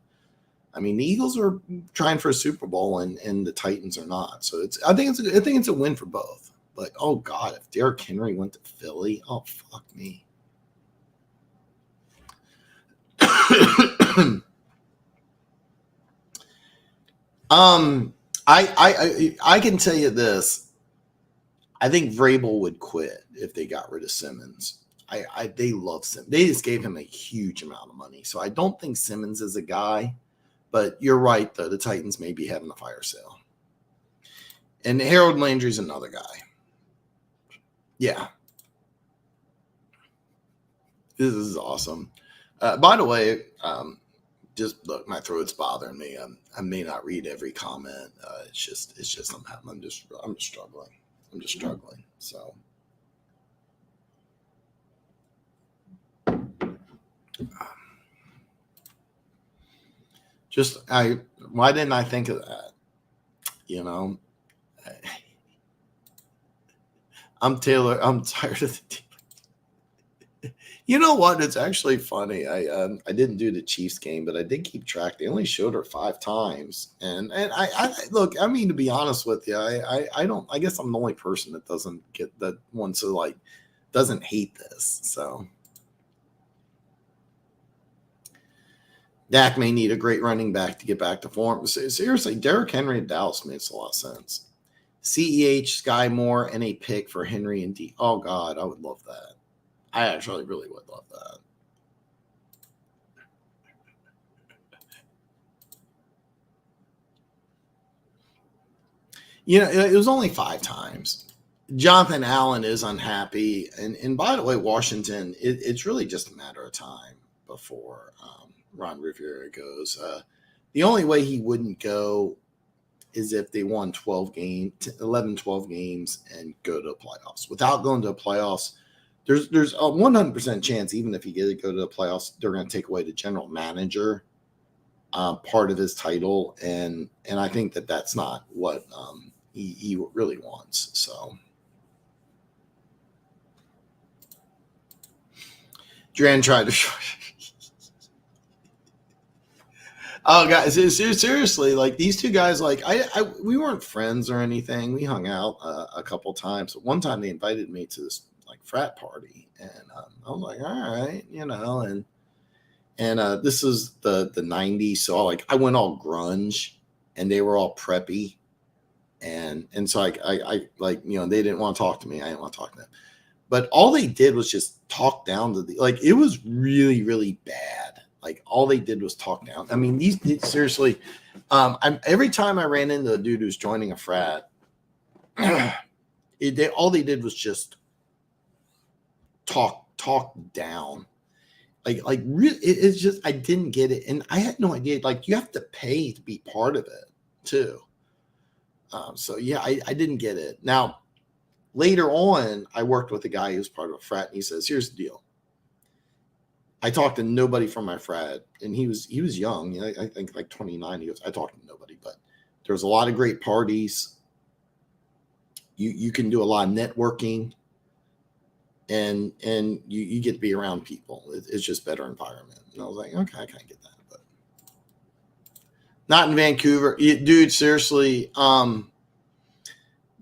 I mean, the Eagles are trying for a Super Bowl, and the Titans are not. So I think it's a win for both. But oh God, if Derrick Henry went to Philly, oh fuck me. I can tell you this. I think Vrabel would quit if they got rid of Simmons. They love Simmons. They just gave him a huge amount of money. So I don't think Simmons is a guy. But you're right, though. The Titans may be having a fire sale. And Harold Landry's another guy. Yeah. This is awesome. By the way, just look, my throat's bothering me. I may not read every comment. It's just I'm just struggling. I'm just struggling. So why didn't I think of that? You know, I'm Taylor. I'm tired of the team. You know what? It's actually funny. I didn't do the Chiefs game, but I did keep track. They only showed her 5 times, and I look. I mean, to be honest with you, I don't. I guess I'm the only person that doesn't get that wants to like doesn't hate this. So Dak may need a great running back to get back to form. Seriously, Derrick Henry in Dallas makes a lot of sense. CEH, Sky Moore, and a pick for Henry and D. Oh God, I would love that. I actually really would love that. You know, it was only 5 times. Jonathan Allen is unhappy. And by the way, Washington, it's really just a matter of time before Ron Rivera goes. The only way he wouldn't go is if they won 12 games and go to the playoffs. Without going to the playoffs, there's a 100% chance, even if he did go to the playoffs, they're going to take away the general manager part of his title. And I think that's not what he really wants. So Duran tried to Oh, guys, seriously, like these two guys, like we weren't friends or anything. We hung out a couple times. But one time they invited me to this like frat party, and I was like, all right, and this is the '90s, so I went all grunge, and they were all preppy, and so I like they didn't want to talk to me. I didn't want to talk to them, but all they did was just talk down to the it was really really bad. Like all they did was talk down. I mean, these seriously. Every time I ran into a dude who's joining a frat, all they did was just talk down. Like really, it's just I didn't get it, and I had no idea. Like you have to pay to be part of it too. So yeah, I didn't get it. Now later on, I worked with a guy who's part of a frat, and he says, "Here's the deal. I talked to nobody from my frat," and he was young. I think like 29. He goes, "I talked to nobody, but there was a lot of great parties. You can do a lot of networking, and you get to be around people. It's just better environment." And I was like, okay, I kind of get that, but not in Vancouver, dude. Seriously,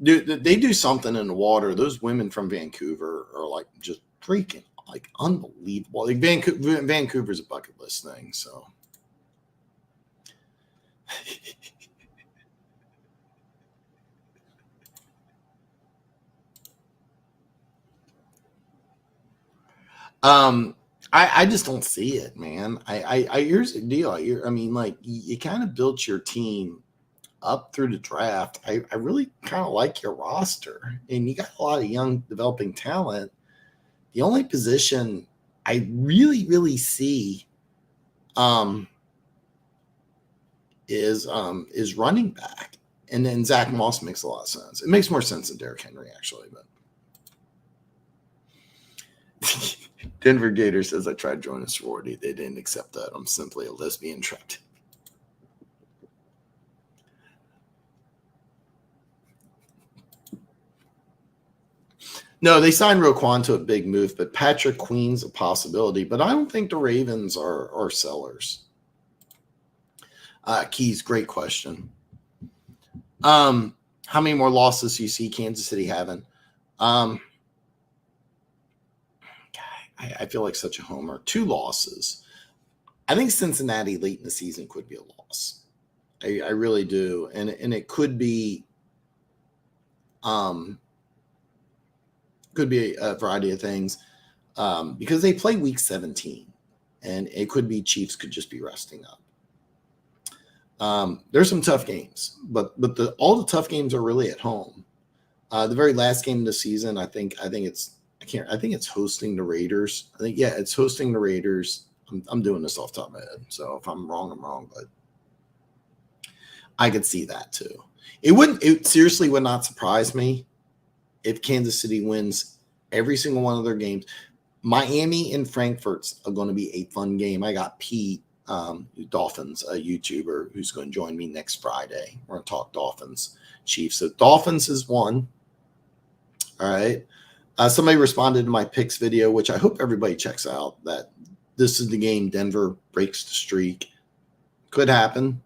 dude, they do something in the water. Those women from Vancouver are like just freaking like unbelievable. Like Vancouver's a bucket list thing, so. I just don't see it, man. Here's the deal. I mean, like you kind of built your team up through the draft. I really kind of like your roster, and you got a lot of young developing talent. The only position I really, really see is running back. And then Zach Moss makes a lot of sense. It makes more sense than Derrick Henry, actually. But Denver Gator says, I tried joining a sorority. They didn't accept that. I'm simply a lesbian trapped. No, they signed Roquan to a big move, but Patrick Queen's a possibility. But I don't think the Ravens are sellers. Keys, great question. How many more losses do you see Kansas City having? I feel like such a homer. 2 losses. I think Cincinnati late in the season could be a loss. I really do, and it could be a variety of things because they play week 17, and it could be Chiefs could just be resting up. There's some tough games, but all the tough games are really at home. The very last game of the season, I think it's hosting the Raiders. It's hosting the Raiders. I'm doing this off the top of my head, so if I'm wrong, I'm wrong, but I could see that too. It seriously would not surprise me if Kansas City wins every single one of their games. Miami and Frankfurt's are going to be a fun game. I got Pete, Dolphins, a YouTuber, who's going to join me next Friday. We're going to talk Dolphins, Chiefs. So Dolphins is 1. All right. Somebody responded to my picks video, which I hope everybody checks out, that this is the game Denver breaks the streak. Could happen.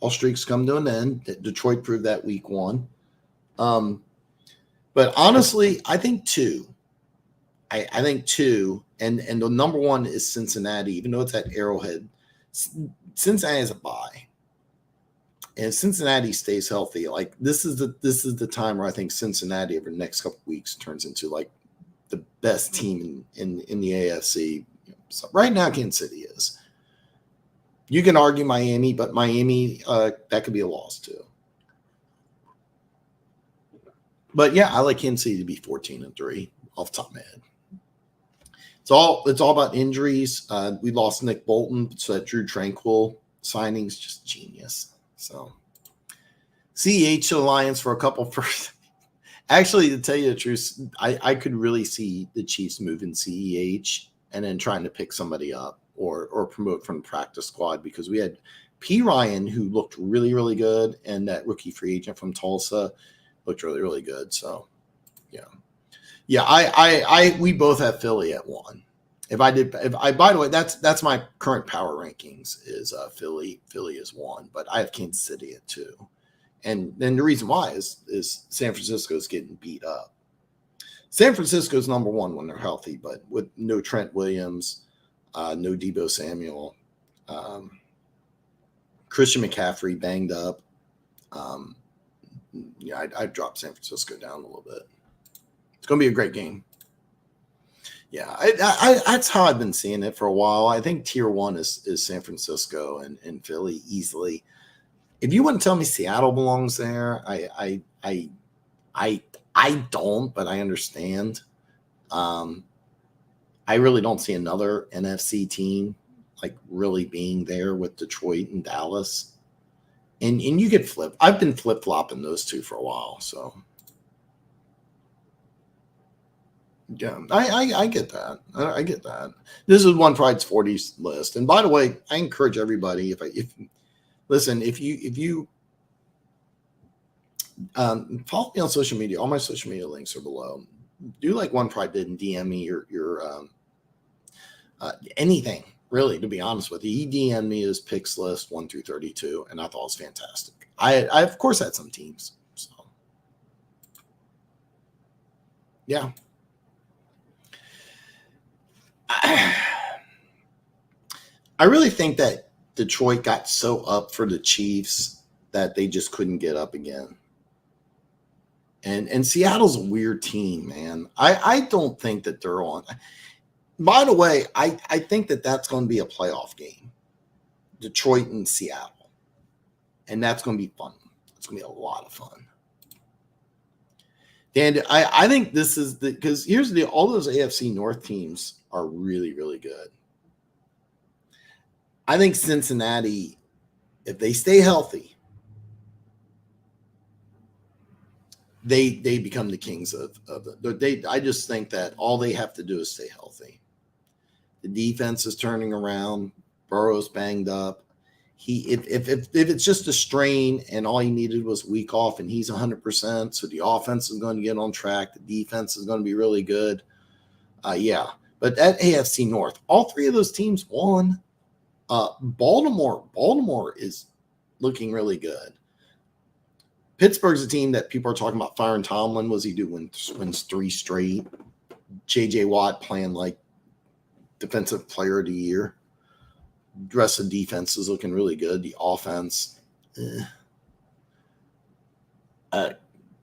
All streaks come to an end. Detroit proved that week 1. But honestly, I think 2. I think 2, and the number 1 is Cincinnati, even though it's at Arrowhead. Cincinnati has a bye, and Cincinnati stays healthy. Like this is the time where I think Cincinnati over the next couple of weeks turns into like the best team in the AFC. So right now, Kansas City is. You can argue Miami, but Miami that could be a loss too. But yeah, I like Kansas City to be 14-3 off the top of my head. It's all about injuries. We lost Nick Bolton, so that Drew Tranquil signing's just genius. So CEH Alliance for a couple first. Actually, to tell you the truth, I could really see the Chiefs moving CEH and then trying to pick somebody up or promote from the practice squad, because we had P. Ryan, who looked really, really good, and that rookie free agent from Tulsa looked really, really good. So yeah. Yeah, we both have Philly at 1. By the way, that's my current power rankings is Philly. Philly is 1, but I have Kansas City at 2. And then the reason why is San Francisco is getting beat up. San Francisco's number 1 when they're healthy, but with no Trent Williams, no Deebo Samuel, Christian McCaffrey banged up. Yeah, I'd drop San Francisco down a little bit. It's going to be a great game. Yeah, that's how I've been seeing it for a while. I think tier 1 is San Francisco and Philly easily. If you want to tell me Seattle belongs there, I don't, but I understand. I really don't see another NFC team like really being there with Detroit and Dallas. And you get flip. I've been flip-flopping those two for a while, so yeah, I get that. I get that. This is One Pride's 40s list. And by the way, I encourage everybody if you follow me on social media, all my social media links are below. Do like One Pride did and DM me your anything, really, to be honest with you. He DM'd me his picks list 1 through 32, and I thought it was fantastic. I of course had some teams. So yeah. I really think that Detroit got so up for the Chiefs that they just couldn't get up again. And Seattle's a weird team, man. I don't think that they're on. By the way, I think that that's going to be a playoff game, Detroit and Seattle. And that's going to be fun. It's going to be a lot of fun. And I think this is because here's the all those AFC North teams are really, really good. I think Cincinnati, if they stay healthy, they become the kings of the. I just think that all they have to do is stay healthy. The defense is turning around. Burrow's banged up. If it's just a strain and all he needed was a week off and he's 100%, so the offense is going to get on track. The defense is going to be really good. Yeah. But at AFC North, all 3 of those teams won. Baltimore is looking really good. Pittsburgh's a team that people are talking about firing Tomlin. Was he do wins 3 straight? J.J. Watt playing like defensive player of the year. The rest of the defense is looking really good. The offense.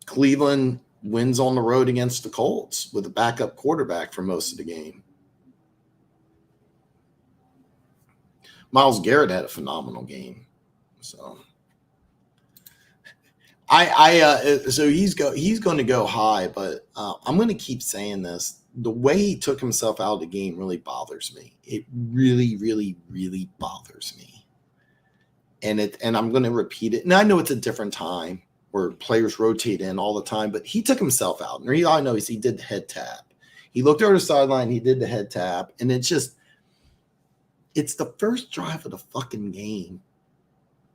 Cleveland wins on the road against the Colts with a backup quarterback for most of the game. Myles Garrett had a phenomenal game. So so he's going to go high, but I'm going to keep saying this. The way he took himself out of the game really bothers me. It really, really, really bothers me. And I'm going to repeat it. And I know it's a different time where players rotate in all the time, but he took himself out. And all I know is he did the head tap. He looked over the sideline, he did the head tap, and it's the first drive of the fucking game.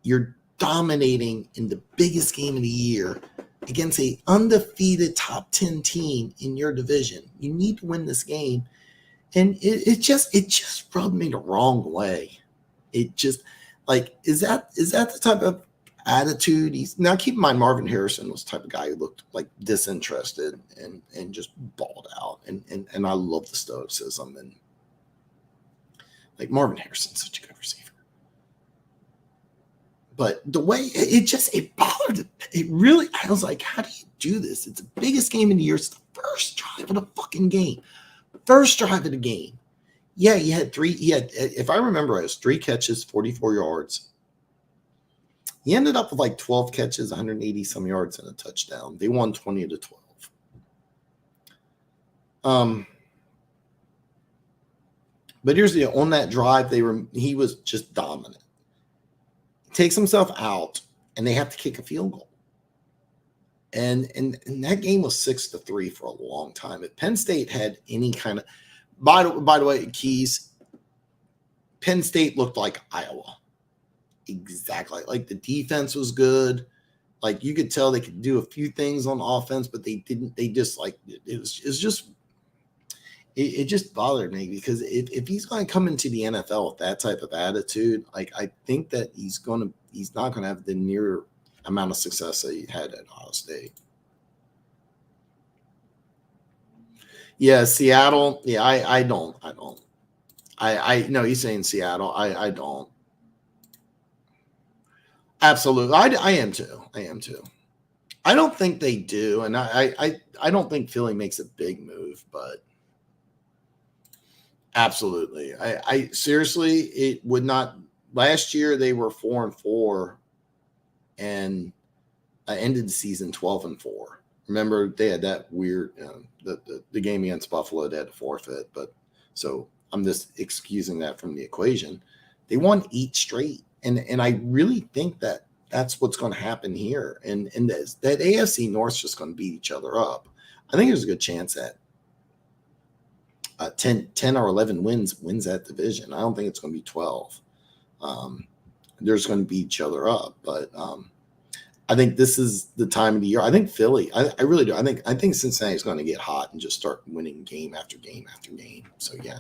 You're dominating in the biggest game of the year against a undefeated top 10 team in your division. You need to win this game. And it just rubbed me the wrong way. It just like, is that the type of attitude now keep in mind Marvin Harrison was the type of guy who looked like disinterested and just balled out. And I love the stoicism and like Marvin Harrison's such a good receiver. But the way it bothered it really, I was like, how do you do this? It's the biggest game in the year. It's the first drive of the fucking game. First drive of the game. Yeah, he had if I remember, it was 3 catches, 44 yards. He ended up with like 12 catches, 180 some yards and a touchdown. They won 20-12. But here's the on that drive, he was just dominant. He takes himself out, and they have to kick a field goal. And that game was 6-3 for a long time. If Penn State had any kind of by the way, Keys, Penn State looked like Iowa. Exactly. Like the defense was good. Like you could tell they could do a few things on offense, but they didn't. They just like it was just. it just bothered me because if he's going to come into the NFL with that type of attitude, like I think that he's not going to have the near amount of success that he had at Ohio State. Yeah, Seattle. Yeah, I don't. I know he's saying Seattle. I don't. Absolutely. I am too. I am too. I don't think they do, and I don't think Philly makes a big move, but absolutely. I seriously, it would not. Last year they were 4-4, and I ended the season 12-4. Remember they had that weird the game against Buffalo, they had to forfeit, but so I'm just excusing that from the equation. They won 8 straight, and I really think that that's what's going to happen here. And that AFC North's just going to beat each other up. I think there's a good chance that 10 or 11 wins that division. I don't think it's going to be 12. There's going to beat each other up, but I think this is the time of the year. I think Philly, I really do. I think Cincinnati's going to get hot and just start winning game after game after game. So yeah.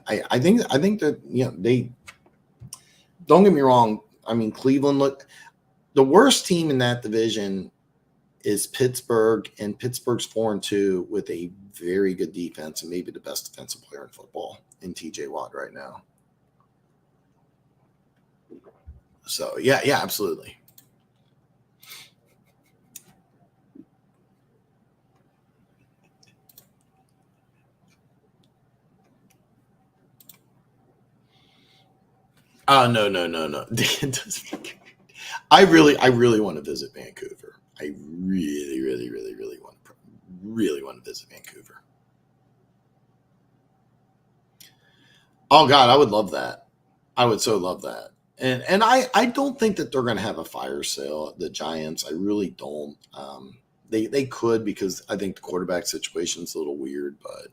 I think that they don't get me wrong. I mean, Cleveland look the worst team in that division is Pittsburgh, and Pittsburgh's 4-2 with a very good defense and maybe the best defensive player in football in TJ Watt right now. So yeah, absolutely. No. I really want to visit Vancouver. I really want to visit Vancouver. Oh God, I would love that. I would so love that. And I don't think that they're going to have a fire sale at the Giants. I really don't. They could, because I think the quarterback situation is a little weird, but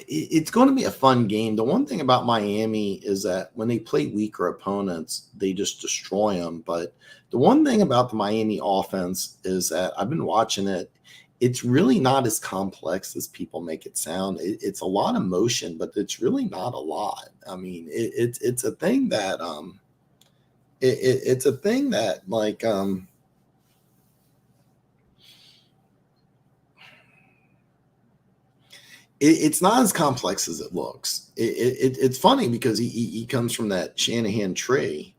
it's going to be a fun game. The one thing about Miami is that when they play weaker opponents, they just destroy them. But the one thing about the Miami offense is that I've been watching it. It's really not as complex as people make it sound. It's a lot of motion, but it's really not a lot. I mean, it's a thing that it's a thing that like it's not as complex as it looks. It's funny because he comes from that Shanahan tree,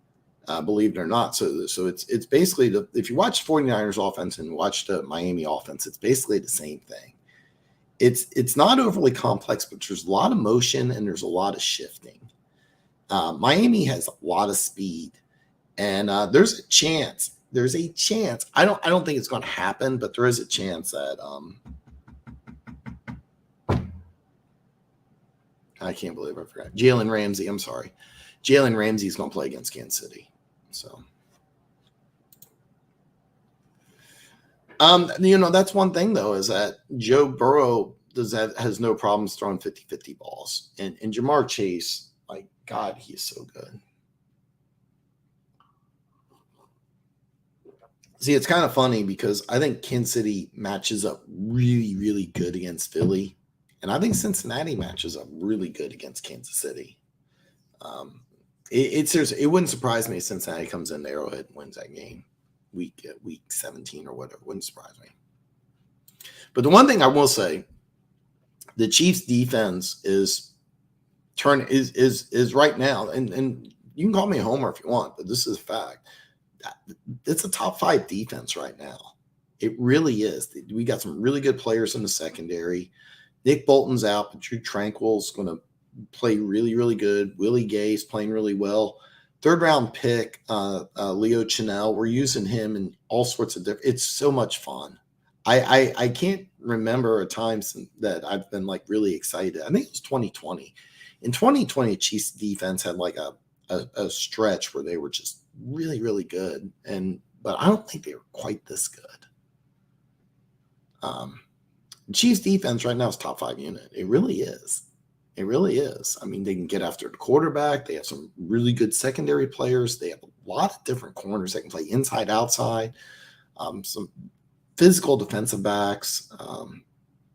believe it or not. So it's basically if you watch 49ers offense and watch the Miami offense, it's basically the same thing. It's not overly complex, but there's a lot of motion and there's a lot of shifting. Miami has a lot of speed, and there's a chance. I don't think it's going to happen, but there is a chance that I can't believe I forgot. Jalen Ramsey. I'm sorry. Jalen Ramsey's going to play against Kansas City. So, that's one thing, though, is that Joe Burrow has no problems throwing 50-50 balls. And Jamar Chase, my God, he is so good. See, it's kind of funny because I think Kansas City matches up really, really good against Philly. And I think Cincinnati matches up really good against Kansas City. It wouldn't surprise me if Cincinnati comes in Arrowhead and wins that game week 17 or whatever. It wouldn't surprise me. But the one thing I will say, the Chiefs defense is right now, and you can call me a homer if you want, but this is a fact. It's a top 5 defense right now. It really is. We got some really good players in the secondary. Nick Bolton's out, but Drew Tranquil's going to play really, really good. Willie Gay's playing really well. 3rd round pick, Leo Chenal. We're using him in all sorts of different. It's so much fun. I can't remember a time that I've been like really excited. I think it was 2020. In 2020, Chiefs defense had like a stretch where they were just really, really good. But I don't think they were quite this good. Chiefs defense right now is top 5 unit. It really is. It really is. I mean, they can get after the quarterback. They have some really good secondary players. They have a lot of different corners that can play inside, outside. some physical defensive backs.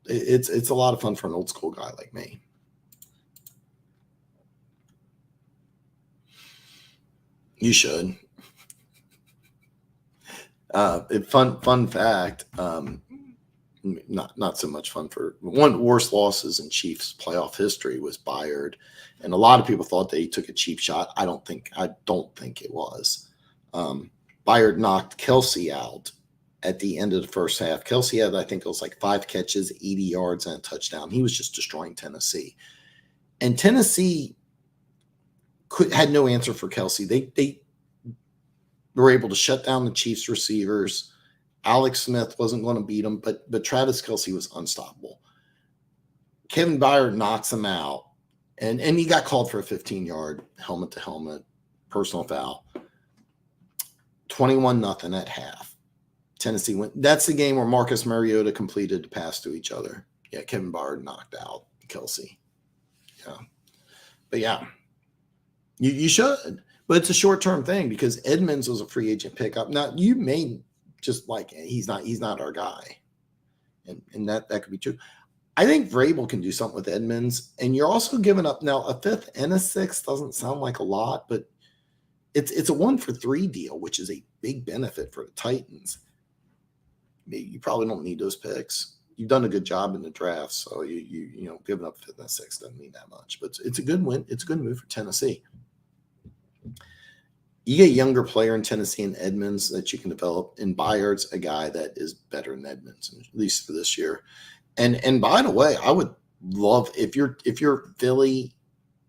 It's a lot of fun for an old school guy like me. You should. Fun fact. Not so much fun for one of the worst losses in Chiefs playoff history was Bayard, and a lot of people thought that he took a cheap shot. I don't think it was. Bayard knocked Kelsey out at the end of the first half. Kelsey had, I think it was like 5 catches, 80 yards, and a touchdown. He was just destroying Tennessee, and Tennessee had no answer for Kelsey. They were able to shut down the Chiefs receivers. Alex Smith wasn't going to beat him, but Travis Kelsey was unstoppable. Kevin Byard knocks him out, and he got called for a 15-yard helmet-to-helmet personal foul. 21-0 at half. Tennessee went. That's the game where Marcus Mariota completed the pass to each other. Yeah, Kevin Byard knocked out Kelsey. Yeah. But yeah, you should. But it's a short-term thing because Edmonds was a free agent pickup. Now, you may just like he's not our guy. And that could be true. I think Vrabel can do something with Edmonds, and you're also giving up now a 5th and a 6th doesn't sound like a lot, but it's a 1-for-3 deal, which is a big benefit for the Titans. You probably don't need those picks. You've done a good job in the draft, so you know giving up 5th and 6th doesn't mean that much. But it's a good win. It's a good move for Tennessee. You get a younger player in Tennessee and Edmonds that you can develop, and Bayard's a guy that is better than Edmonds, at least for this year. And by the way, I would love if you're Philly,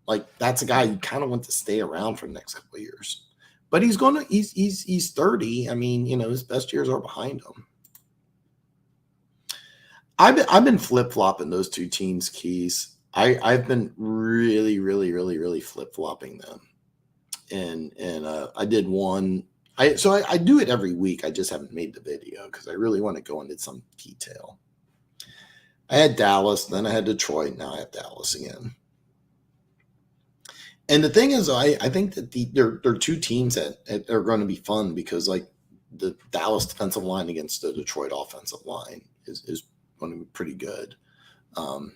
like that's a guy you kind of want to stay around for the next couple of years. But he's 30. I mean, you know, his best years are behind him. I've been flip-flopping those two teams, Keys. I've been really flip-flopping them. And I did one. I do it every week. I just haven't made the video because I really want to go into some detail. I had Dallas, then I had Detroit, now I have Dallas again. And the thing is, I think that there are two teams that are going to be fun because like the Dallas defensive line against the Detroit offensive line is going to be pretty good. I'm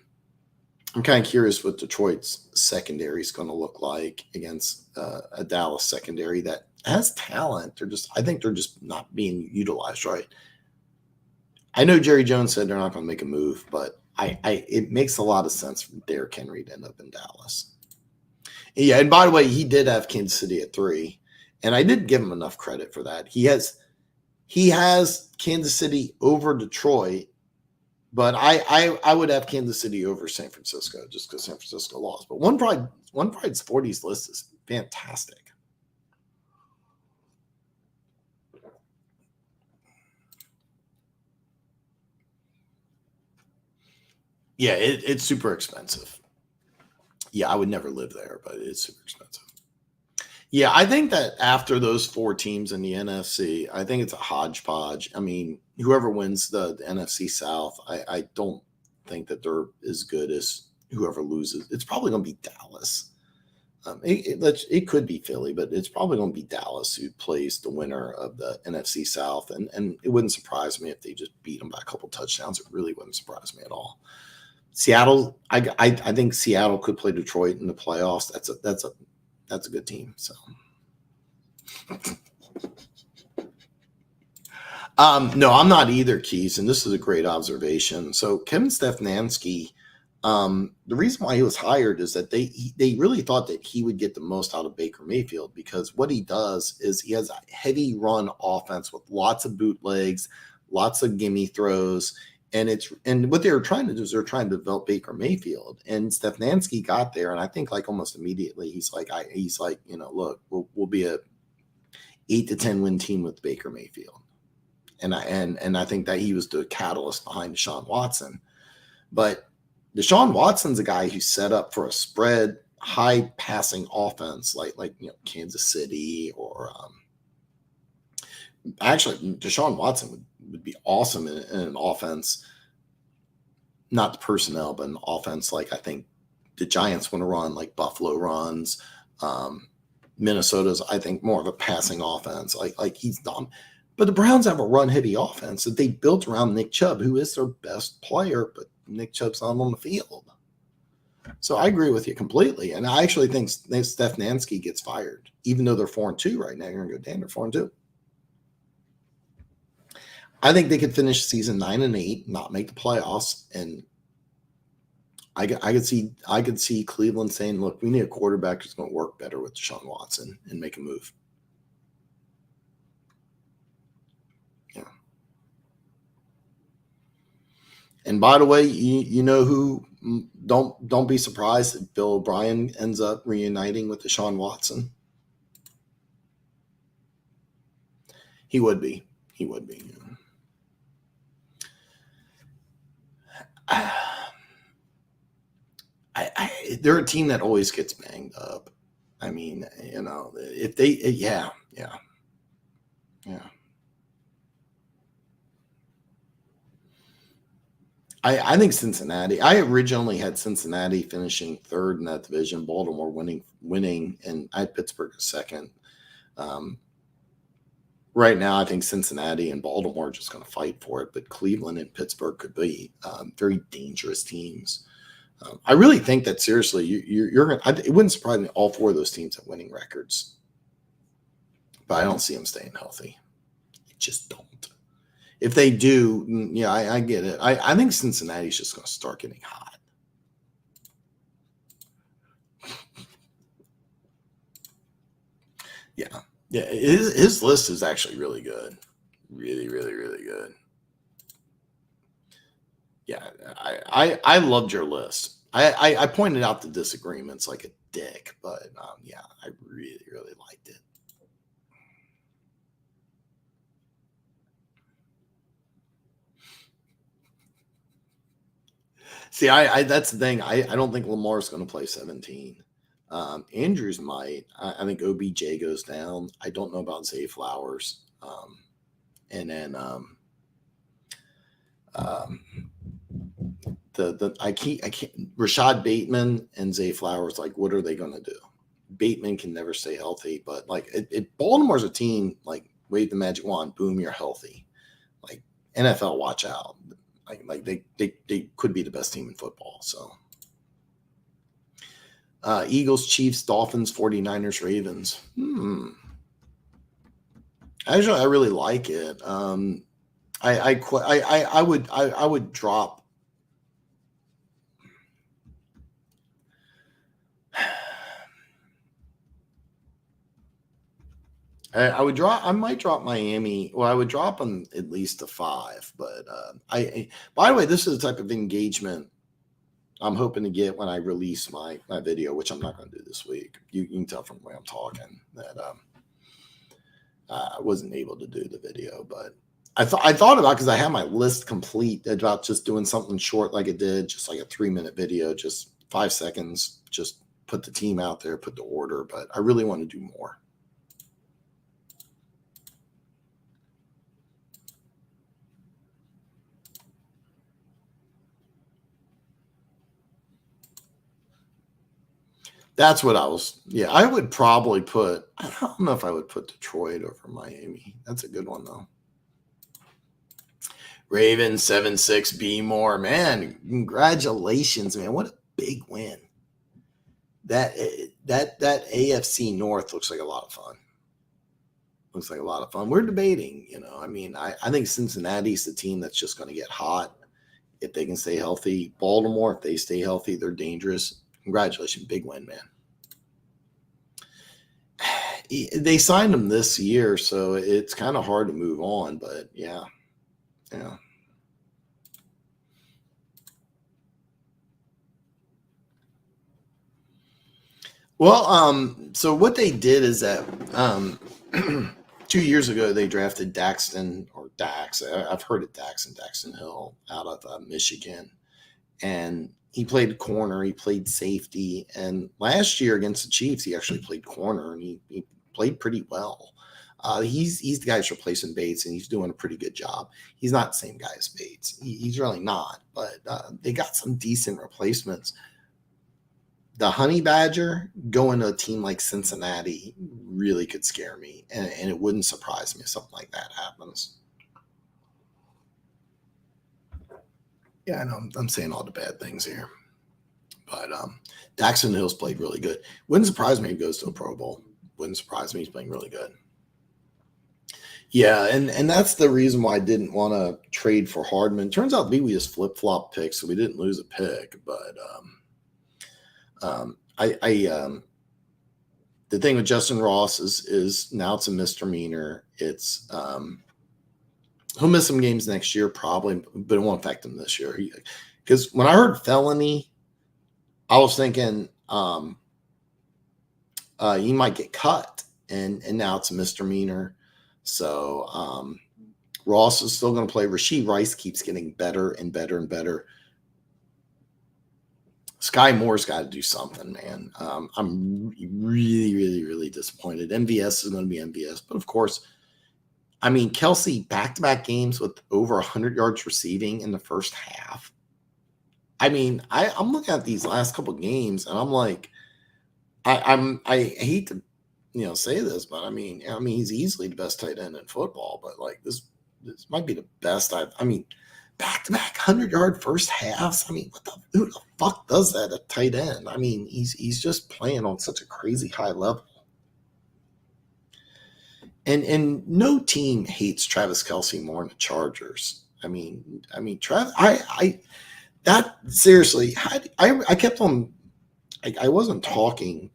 kind of curious what Detroit's secondary is going to look like against a Dallas secondary that has talent. I think they're just not being utilized right. I know Jerry Jones said they're not going to make a move, but it makes a lot of sense for Derrick Henry to end up in Dallas. Yeah, and by the way, he did have Kansas City at 3, and I didn't give him enough credit for that. He has Kansas City over Detroit. But I would have Kansas City over San Francisco just because San Francisco lost. But One Pride's 40s list is fantastic. Yeah, it's super expensive. Yeah, I would never live there, but it's super expensive. Yeah, I think that after those 4 teams in the NFC, I think it's a hodgepodge. I mean, whoever wins the NFC South, I don't think that they're as good as whoever loses. It's probably going to be Dallas. It could be Philly, but it's probably going to be Dallas who plays the winner of the NFC South. And it wouldn't surprise me if they just beat them by a couple touchdowns. It really wouldn't surprise me at all. Seattle, I think Seattle could play Detroit in the playoffs. That's a good team. So, no, I'm not either, Keys, and this is a great observation. So, Kevin Stefanski, the reason why he was hired is that they really thought that he would get the most out of Baker Mayfield because what he does is he has a heavy run offense with lots of bootlegs, lots of gimme throws. And what they were trying to do is they're trying to develop Baker Mayfield, and Stefanski got there, and I think like almost immediately he's like, you know, look, we'll be a 8 to 10 win team with Baker Mayfield, and I think that he was the catalyst behind Deshaun Watson, but Deshaun Watson's a guy who's set up for a spread, high passing offense like you know Kansas City or actually Deshaun Watson would be awesome in an offense, not the personnel, but an offense like I think the Giants want to run, like Buffalo runs. Minnesota's, I think, more of a passing offense. Like he's dumb. But the Browns have a run-heavy offense that they built around Nick Chubb, who is their best player, but Nick Chubb's not on the field. So I agree with you completely. And I actually think Stefanski gets fired, even though they're 4-2 right now. You're going to go, damn, they're 4-2. I think they could finish season 9-8, not make the playoffs, and I could see Cleveland saying, "Look, we need a quarterback who's going to work better with Deshaun Watson and make a move." Yeah. And by the way, you know who? Don't be surprised if Bill O'Brien ends up reuniting with Deshaun Watson. He would be. He would be. They're a team that always gets banged up. I mean, if they, yeah. I think Cincinnati. I originally had Cincinnati finishing third in that division, Baltimore winning, and I had Pittsburgh second. Right now, I think Cincinnati and Baltimore are just going to fight for it, but Cleveland and Pittsburgh could be very dangerous teams. I really think that seriously, you're going. It wouldn't surprise me all four of those teams have winning records, but I don't see them staying healthy. I just don't. If they do, yeah, I get it. I think Cincinnati's just going to start getting hot. Yeah. His list is actually really good. Really, really, really good. Yeah, I loved your list. I pointed out the disagreements like a dick, but yeah, I really, really liked it. See, I that's the thing. I don't think Lamar's going to play 17. Andrews might. I think OBJ goes down. I don't know about Zay Flowers. And then I can't Rashad Bateman and Zay Flowers, like, what are they going to do? Bateman can never stay healthy, but like Baltimore's a team, like, wave the magic wand, boom, you're healthy. Like, NFL, watch out. Like they could be the best team in football. So Eagles, Chiefs, Dolphins, 49ers, Ravens. Actually, I really like it. I would drop. I might drop Miami. Well, I would drop them at least to 5. But by the way, this is the type of engagement I'm hoping to get when I release my video, which I'm not going to do this week. You can tell from the way I'm talking that I wasn't able to do the video, but I thought about, because I had my list complete, about just doing something short like it did, just like a 3-minute video, just 5 seconds, just put the team out there, put the order. But I really want to do more. That's what I was. Yeah, I would probably put. I don't know if I would put Detroit over Miami. That's a good one though. Ravens 7-6. Be more, man. Congratulations, man! What a big win. That AFC North looks like a lot of fun. Looks like a lot of fun. We're debating. I mean, I think Cincinnati's the team that's just going to get hot if they can stay healthy. Baltimore, if they stay healthy, they're dangerous. Congratulations, big win, man. They signed him this year, so it's kind of hard to move on, but yeah. Well, so what they did is that 2 years ago they drafted Daxton, or Dax. I've heard it Daxton Hill, out of Michigan, and he played corner, he played safety, and last year against the Chiefs, he actually played corner, and he played pretty well. He's the guy who's replacing Bates, and he's doing a pretty good job. He's not the same guy as Bates. He's really not, but they got some decent replacements. The Honey Badger going to a team like Cincinnati really could scare me, and it wouldn't surprise me if something like that happens. Yeah, I know I'm saying all the bad things here, but Daxton Hill's played really good. Wouldn't surprise me if he goes to a Pro Bowl. Wouldn't surprise me. He's playing really good. Yeah, and that's the reason why I didn't want to trade for Hardman. Turns out we just flip-flop picks, so we didn't lose a pick. But the thing with Justin Ross is now it's a misdemeanor. It's he'll miss some games next year probably, but it won't affect him this year. Because when I heard felony, I was thinking he might get cut, and now it's a misdemeanor. So Ross is still going to play. Rashee Rice keeps getting better and better and better. Sky Moore's got to do something, man. I'm really, really, really disappointed. MVS is going to be MVS. But, of course, I mean, Kelsey, back-to-back games with over 100 yards receiving in the first half. I mean, I'm looking at these last couple games, and I'm like, I hate to say this, but I mean, he's easily the best tight end in football. But like this might be the best back-to-back 100-yard first halves. I mean, who the fuck does that at tight end? I mean, he's just playing on such a crazy high level. And no team hates Travis Kelce more than the Chargers. I mean, Travis, that seriously, I kept on. I wasn't talking,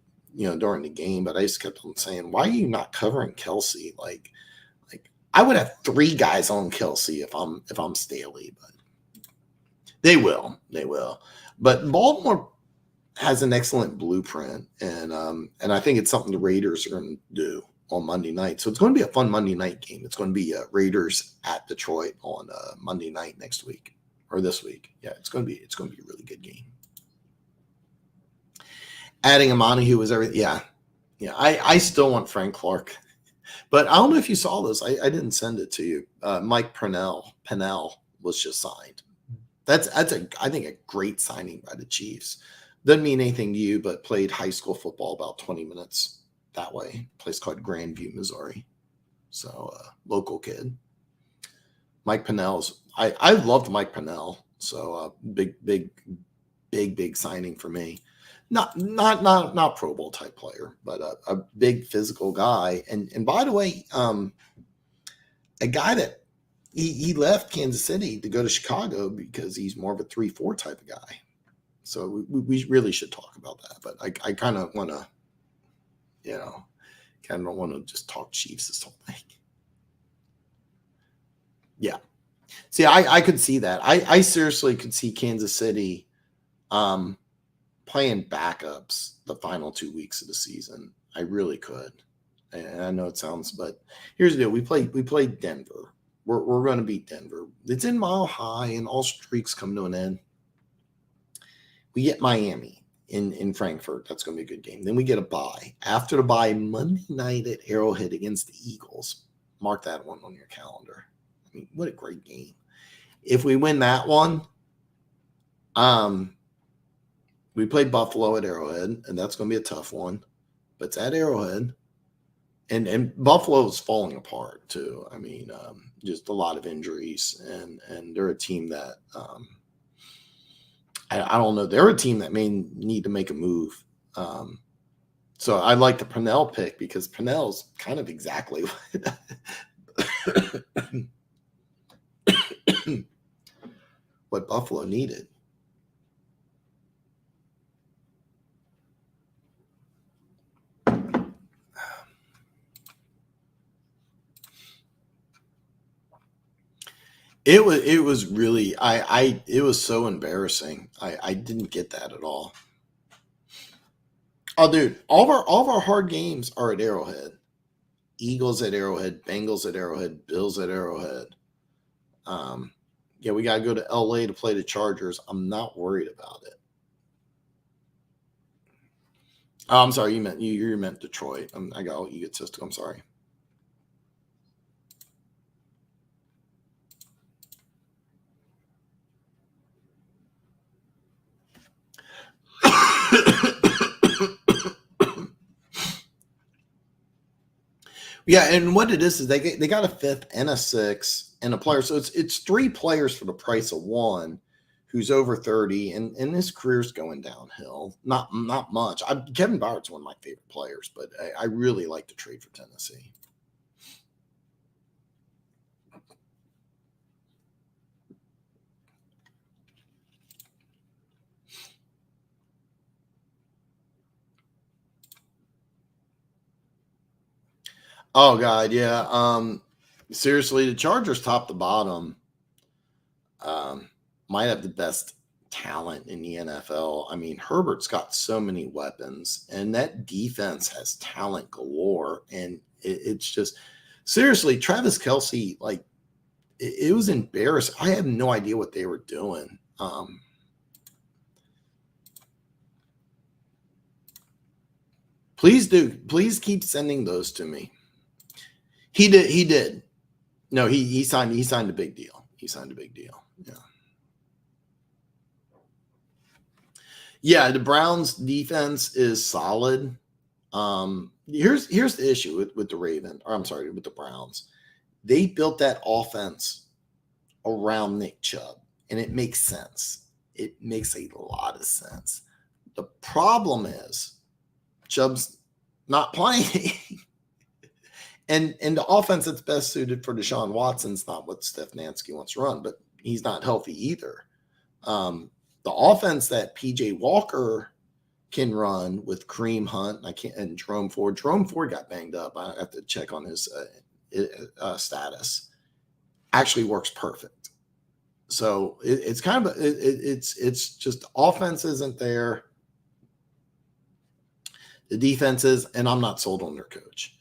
during the game, but I just kept on saying, why are you not covering Kelce? Like I would have 3 guys on Kelce if I'm Staley, but they will. But Baltimore has an excellent blueprint, and I think it's something the Raiders are going to do on Monday night. So it's going to be a fun Monday night game. It's going to be Raiders at Detroit on Monday night next week or this week. Yeah, it's going to be a really good game. Adding Amani, who was everything. Yeah. I still want Frank Clark, but I don't know if you saw this. I didn't send it to you. Mike Pennell was just signed. That's I think a great signing by the Chiefs. Doesn't mean anything to you, but played high school football about 20 minutes that way. A place called Grandview, Missouri. So local kid. Mike Pennell's. I loved Mike Pennell. So big signing for me. Not Pro Bowl type player, but a big physical guy. And by the way, a guy that he left Kansas City to go to Chicago because he's more of a 3-4 type of guy. So we really should talk about that. But I kind of want to, kind of want to just talk Chiefs this whole thing. Yeah. See, I could see that. I seriously could see Kansas City playing backups the final 2 weeks of the season. I really could. And I know it sounds, but here's the deal. We played Denver. We're going to beat Denver. It's in Mile High, and all streaks come to an end. We get Miami in Frankfurt. That's going to be a good game. Then we get a bye. After the bye, Monday night at Arrowhead against the Eagles. Mark that one on your calendar. I mean, what a great game. If we win that one, we played Buffalo at Arrowhead, and that's going to be a tough one. But it's at Arrowhead. And Buffalo's falling apart, too. I mean, just a lot of injuries. And they're a team that I don't know. They're a team that may need to make a move. So I like the Pennell pick because Pennell's kind of exactly what Buffalo needed. It was really it was so embarrassing. I didn't get that at all. Oh, dude, all of our hard games are at Arrowhead. Eagles at Arrowhead, Bengals at Arrowhead, Bills at Arrowhead. Yeah, we got to go to LA to play the Chargers. I'm not worried about it. Oh, I'm sorry, you meant Detroit. I got all egotistic. I'm sorry. Yeah, and what it is they got a fifth and a sixth and a player. So it's three players for the price of one who's over 30, and his career's going downhill. Not much. Kevin Byard's one of my favorite players, but I really like to trade for Tennessee. Oh God, yeah. Seriously, the Chargers top to bottom might have the best talent in the NFL. I mean, Herbert's got so many weapons, and that defense has talent galore. And it's just seriously, Travis Kelce, like it was embarrassing. I had no idea what they were doing. Please keep sending those to me. He did. No, he signed a big deal. He signed a big deal. Yeah. Yeah, the Browns defense is solid. Here's the issue with the with the Browns. They built that offense around Nick Chubb, and it makes sense. It makes a lot of sense. The problem is Chubb's not playing. and the offense that's best suited for Deshaun Watson's not what Stefanski wants to run, but he's not healthy either. The offense that PJ Walker can run with Kareem Hunt and Jerome Ford. Jerome Ford got banged up. I have to check on his status. Actually works perfect. So it's kind of it's just offense isn't there. The defense is, and I'm not sold on their coach.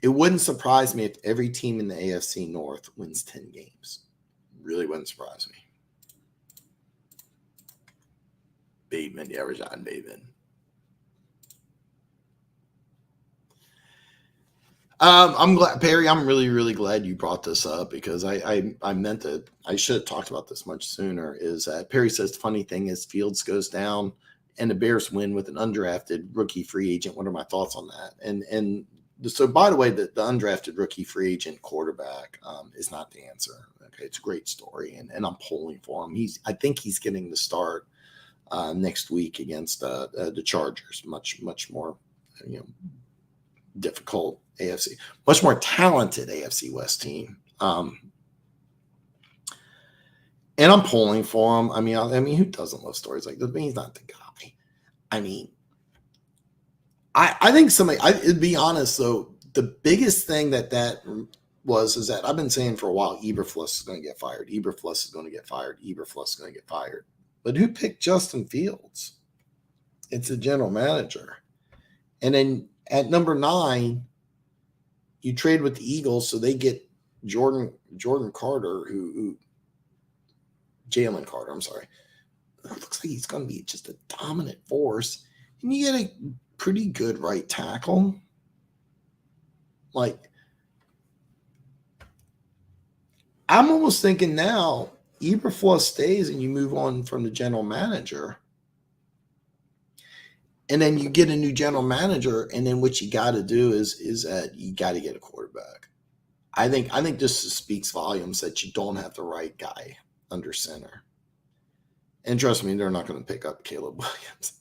It wouldn't surprise me if every team in the AFC North wins 10 games. Really wouldn't surprise me. Bateman, yeah, Rajon Bateman. I'm glad, Perry. I'm really, really glad you brought this up because I meant to. I should have talked about this much sooner. Is Perry says the funny thing is Fields goes down and the Bears win with an undrafted rookie free agent. What are my thoughts on that? And so, by the way, the undrafted rookie free agent quarterback is not the answer. Okay, it's a great story, and I'm pulling for him. I think he's getting the start next week against the Chargers. Much more, difficult AFC, much more talented AFC West team. And I'm pulling for him. I mean, who doesn't love stories like this? I mean, he's not the guy. I mean, I think to be honest, though, the biggest thing that is that I've been saying for a while, Eberflus is going to get fired. Eberflus is going to get fired. Eberflus is going to get fired. But who picked Justin Fields? It's the general manager. And then at number 9, you trade with the Eagles, so they get Jordan Carter, Jalen Carter, I'm sorry. It looks like he's going to be just a dominant force. And you get a pretty good right tackle. Like, I'm almost thinking now, Eberflus stays and you move on from the general manager. And then you get a new general manager, and then what you got to do is that you got to get a quarterback. I think this speaks volumes that you don't have the right guy under center. And trust me, they're not going to pick up Caleb Williams.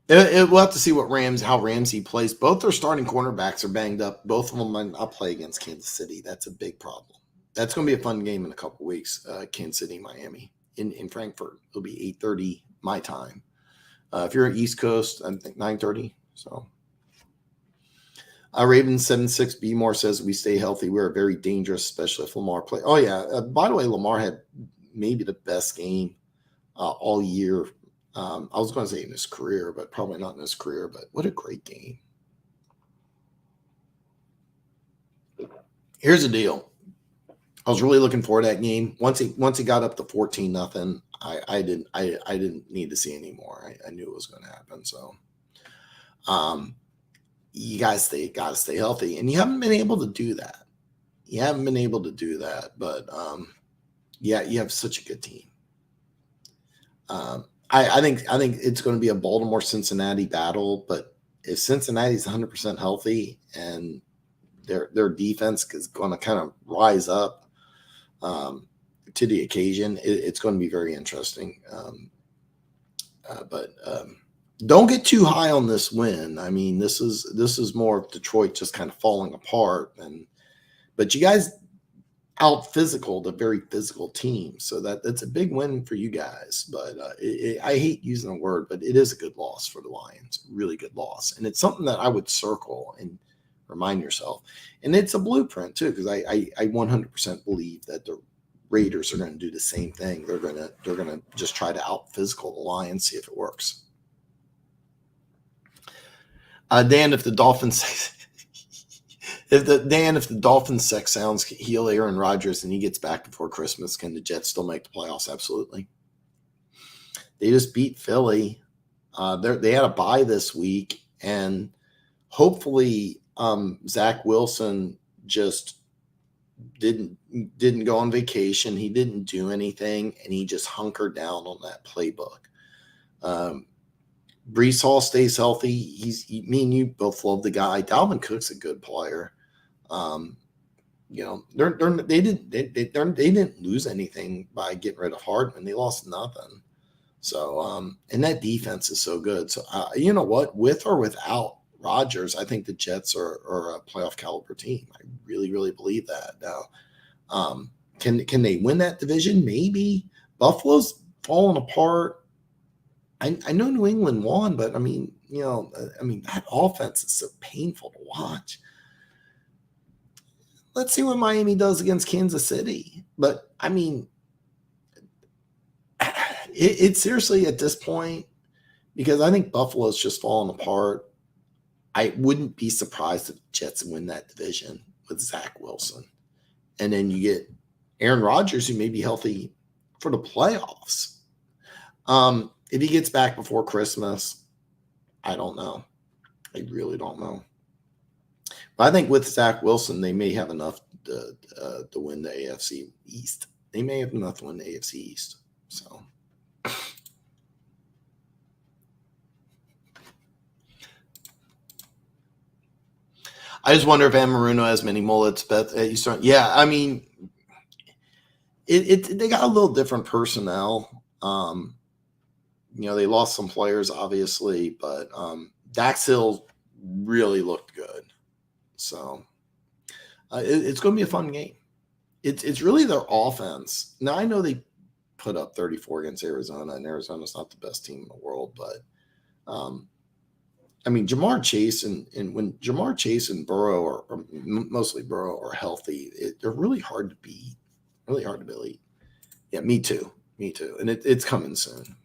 We'll have to see how Ramsey plays. Both their starting cornerbacks are banged up. Both of them might not play against Kansas City. That's a big problem. That's going to be a fun game in a couple of weeks. Kansas City, Miami in Frankfurt. It'll be 8:30 my time. If you're at East Coast, I think 9:30. So, Ravens 7-6 B Moore says we stay healthy. We're very dangerous, especially if Lamar play. Oh yeah. By the way, Lamar had maybe the best game all year. I was going to say in his career, but probably not in his career. But what a great game! Here's the deal. I was really looking forward to that game. Once he got up to 14-0, I didn't need to see any more. I knew it was going to happen. So, you guys gotta stay healthy, and you haven't been able to do that. But yeah, you have such a good team. I think it's going to be a Baltimore-Cincinnati battle, but if Cincinnati's 100% healthy and their defense is going to kind of rise up to the occasion, it's going to be very interesting. But don't get too high on this win. I mean, this is more of Detroit just kind of falling apart, but you guys out physical the very physical team, so that's a big win for you guys. But I hate using the word, but it is a good loss for the Lions, really good loss, and it's something that I would circle and remind yourself. And it's a blueprint too, because I 100% believe that the Raiders are going to do the same thing. They're going to just try to out physical the Lions, see if it works. Dan, if the Dolphins if the Dolphins sex sounds heal Aaron Rodgers and he gets back before Christmas, can the Jets still make the playoffs? Absolutely. They just beat Philly. They had a bye this week, and hopefully Zach Wilson just didn't go on vacation. He didn't do anything, and he just hunkered down on that playbook. Brees Hall stays healthy. Me and you both love the guy. Dalvin Cook's a good player. They didn't lose anything by getting rid of Hardman. They lost nothing. So and that defense is so good. So you know what, with or without Rodgers, I think the Jets are a playoff caliber team. I really, really believe that. Now, can they win that division? Maybe. Buffalo's falling apart. I know New England won, but I mean, that offense is so painful to watch. Let's see what Miami does against Kansas City. But I mean, it's seriously at this point, because I think Buffalo's just falling apart. I wouldn't be surprised if the Jets win that division with Zach Wilson. And then you get Aaron Rodgers, who may be healthy for the playoffs. If he gets back before Christmas, I don't know. I really don't know. But I think with Zach Wilson, they may have enough to win the AFC East. They may have enough to win the AFC East. So. I just wonder if Amaruno has many mullets. But yeah, I mean, they got a little different personnel. They lost some players, obviously, but Dax Hill really looked good. So it's going to be a fun game. It's really their offense. Now, I know they put up 34 against Arizona, and Arizona's not the best team in the world, but Jamar Chase and when Jamar Chase and Burrow or mostly Burrow are healthy, they're really hard to beat. Really hard to beat. Yeah, me too. And it's coming soon.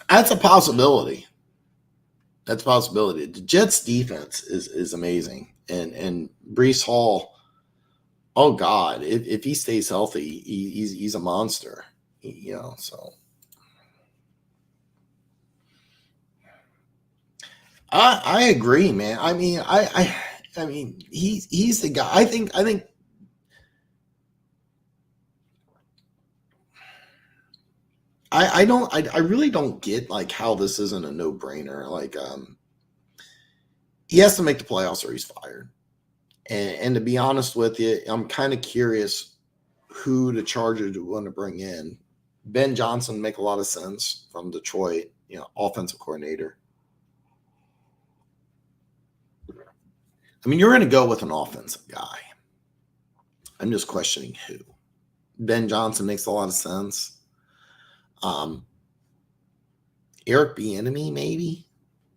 That's a possibility. The Jets defense is amazing. And Brees Hall, oh God, if he stays healthy, he's a monster. So I agree, man. I mean, he's the guy. I think I really don't get like how this isn't a no-brainer. Like he has to make the playoffs or he's fired. And to be honest with you, I'm kind of curious who the Chargers would want to bring in. Ben Johnson make a lot of sense from Detroit, offensive coordinator. I mean, you're going to go with an offensive guy. I'm just questioning who. Ben Johnson makes a lot of sense. Eric Bieniemy, maybe.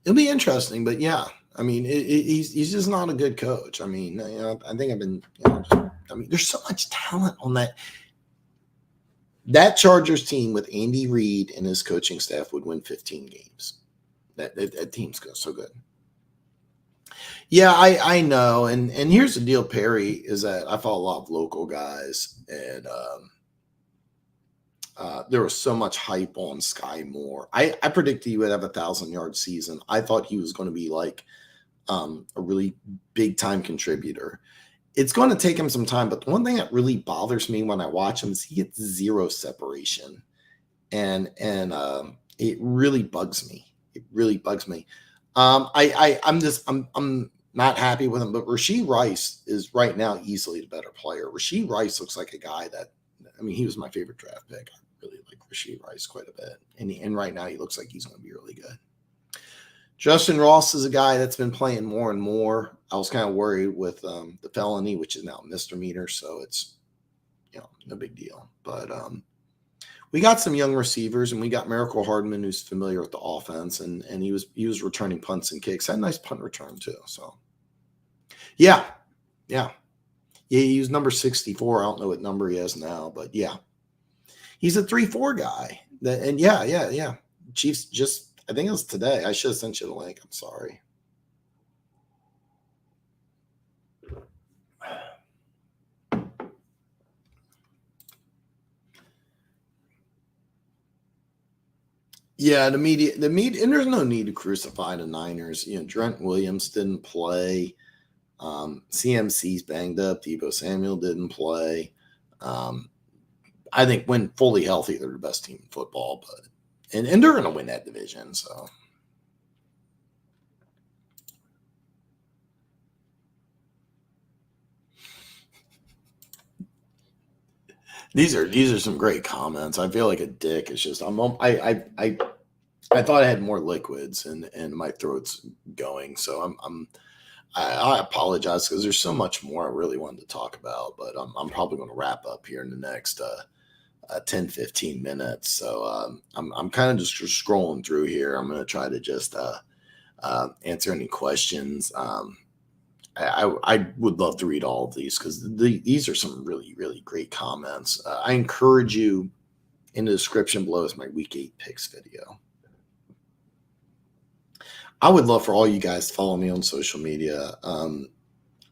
It'll be interesting, but yeah. I mean, he's just not a good coach. I mean, I think I've been. There's so much talent on that Chargers team with Andy Reid and his coaching staff would win 15 games. That team's so good. Yeah, I know. And here's the deal, Perry, is that I follow a lot of local guys, and there was so much hype on Sky Moore. I predicted he would have 1,000-yard season. I thought he was going to be like a really big-time contributor. it's going to take him some time. But the one thing that really bothers me when I watch him is he gets zero separation, and it really bugs me. It really bugs me. I'm not happy with him, but Rashee Rice is right now easily the better player. Rashee Rice looks like a guy that, I mean, he was my favorite draft pick. I really like Rashee Rice quite a bit. And right now he looks like he's going to be really good. Justin Ross is a guy that's been playing more and more. I was kind of worried with the felony, which is now a misdemeanor. So it's, no big deal. But we got some young receivers, and we got Miracle Hardman, who's familiar with the offense, and he was returning punts and kicks. Had a nice punt return too. So yeah. He was number 64. I don't know what number he has now, but yeah, he's a 3-4 guy. And yeah. Chiefs just, I think it was today. I should have sent you the link. I'm sorry. Yeah, the media, and there's no need to crucify the Niners. Trent Williams didn't play. CMC's banged up. Deebo Samuel didn't play. I think when fully healthy, they're the best team in football, but and they're going to win that division. So these are some great comments. I feel like a dick. It's just I thought I had more liquids and my throat's going. So I apologize because there's so much more I really wanted to talk about, but I'm probably going to wrap up here in the next 10, 15 minutes. So I'm kind of just scrolling through here. I'm going to try to just answer any questions. I would love to read all of these because these are some really, really great comments. I encourage you, in the description below is my week 8 picks video. I would love for all you guys to follow me on social media.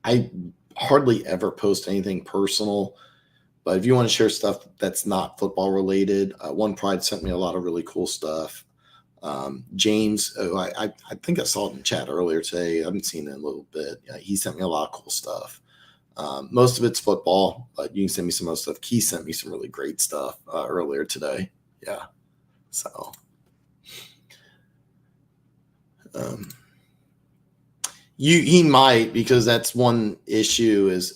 I hardly ever post anything personal, but if you want to share stuff that's not football related, One Pride sent me a lot of really cool stuff. James, I think I saw it in the chat earlier today. I haven't seen it in a little bit. He sent me a lot of cool stuff. Most of it's football, but you can send me some other stuff. Keith sent me some really great stuff earlier today. Yeah. So he might, because that's one issue is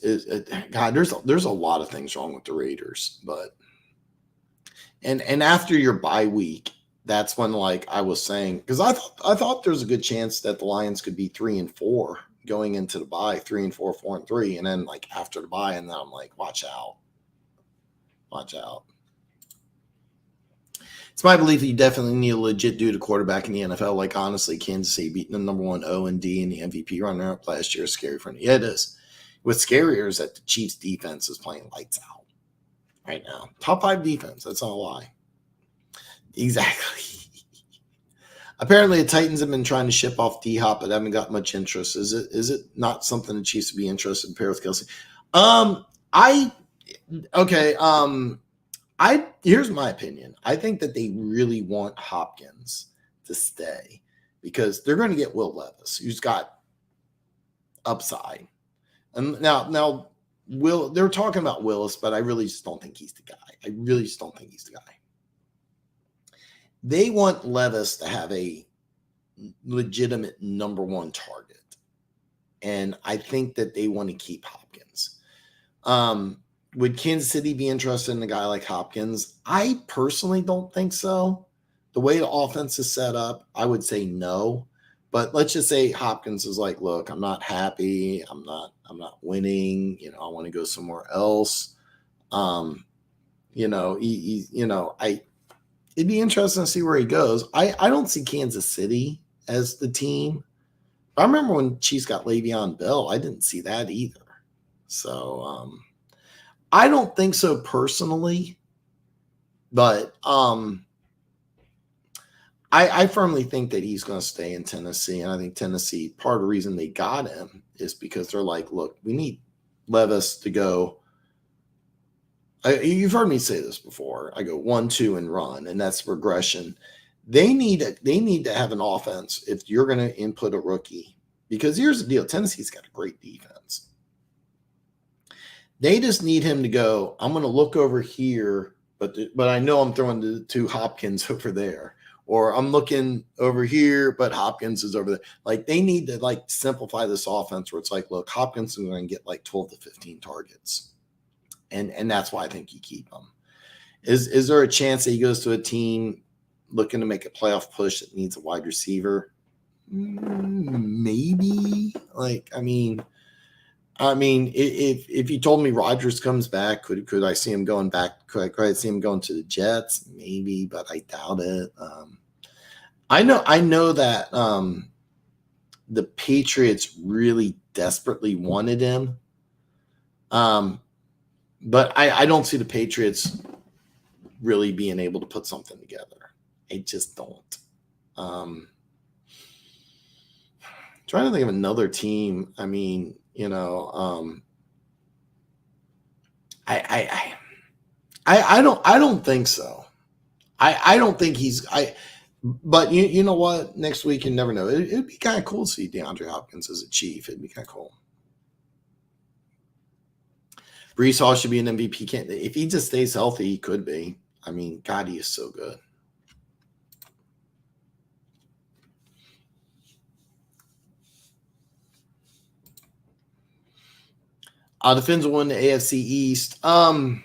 God, there's a lot of things wrong with the Raiders, but and after your bye week, that's when, like I was saying, because I thought there's a good chance that the Lions could be 3-4 going into the bye, 3-4, 4-3, and then like after the bye, and then I'm like, watch out. It's my belief that you definitely need a legit dude, a quarterback in the NFL. Like, honestly, Kansas City beating the number 1 O&D and the MVP runner-up last year is scary for me. Yeah, it is. What's scarier is that the Chiefs' defense is playing lights out right now. Top 5 defense. That's not a lie. Exactly. Apparently, the Titans have been trying to ship off D-Hop, but haven't got much interest. Is it not something the Chiefs would be interested in pair with Kelsey? Here's my opinion. I think that they really want Hopkins to stay because they're going to get Will Levis, who's got upside. And now they're talking about Willis, but I really just don't think he's the guy. They want Levis to have a legitimate number 1 target. And I think that they want to keep Hopkins. Would Kansas City be interested in a guy like Hopkins? I personally don't think so. The way the offense is set up, I would say no. But let's just say Hopkins is like, look, I'm not happy. I'm not winning. I want to go somewhere else. It'd be interesting to see where he goes. I don't see Kansas City as the team. I remember when Chiefs got Le'Veon Bell, I didn't see that either. So, I don't think so personally, but I firmly think that he's going to stay in Tennessee. And I think Tennessee, part of the reason they got him is because they're like, look, we need Levis to go. You've heard me say this before. I go 1-2 and run, and that's regression. They need to have an offense if you're going to input a rookie. Because here's the deal. Tennessee's got a great defense. They just need him to go, I'm going to look over here, but I know I'm throwing to Hopkins over there. Or I'm looking over here, but Hopkins is over there. Like, they need to like simplify this offense where it's like, look, Hopkins is going to get like 12 to 15 targets. And that's why I think you keep him. Is there a chance that he goes to a team looking to make a playoff push that needs a wide receiver? Maybe. Like, I mean, if you told me Rodgers comes back, could I see him going back? Could I see him going to the Jets? Maybe, but I doubt it. I know that the Patriots really desperately wanted him, but I don't see the Patriots really being able to put something together. I just don't. Trying to think of another team. I mean, you know, I don't think so. I don't think but you know what? Next week you never know. It'd be kind of cool to see DeAndre Hopkins as a Chief. It'd be kind of cool. Brees Hall should be an MVP candidate. If he just stays healthy, he could be. I mean, God, he is so good. The Fins will win the AFC East. We're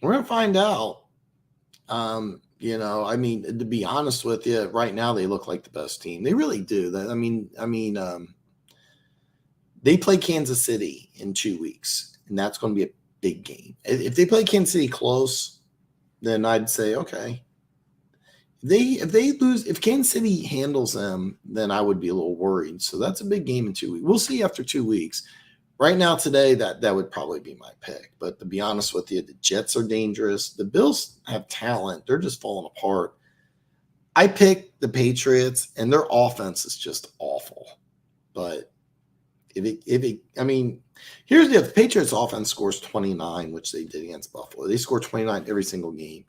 gonna find out. You know, I mean, to be honest with you, right now they look like the best team. They really do. They play Kansas City in 2 weeks, and that's going to be a big game. If they play Kansas City close, then I'd say okay. If they lose, if Kansas City handles them, then I would be a little worried. So that's a big game in 2 weeks. We'll see after 2 weeks. Right now, today, that would probably be my pick. But to be honest with you, the Jets are dangerous. The Bills have talent. They're just falling apart. I picked the Patriots, and their offense is just awful. But here's the other. The Patriots offense scores 29, which they did against Buffalo. They score 29 every single game.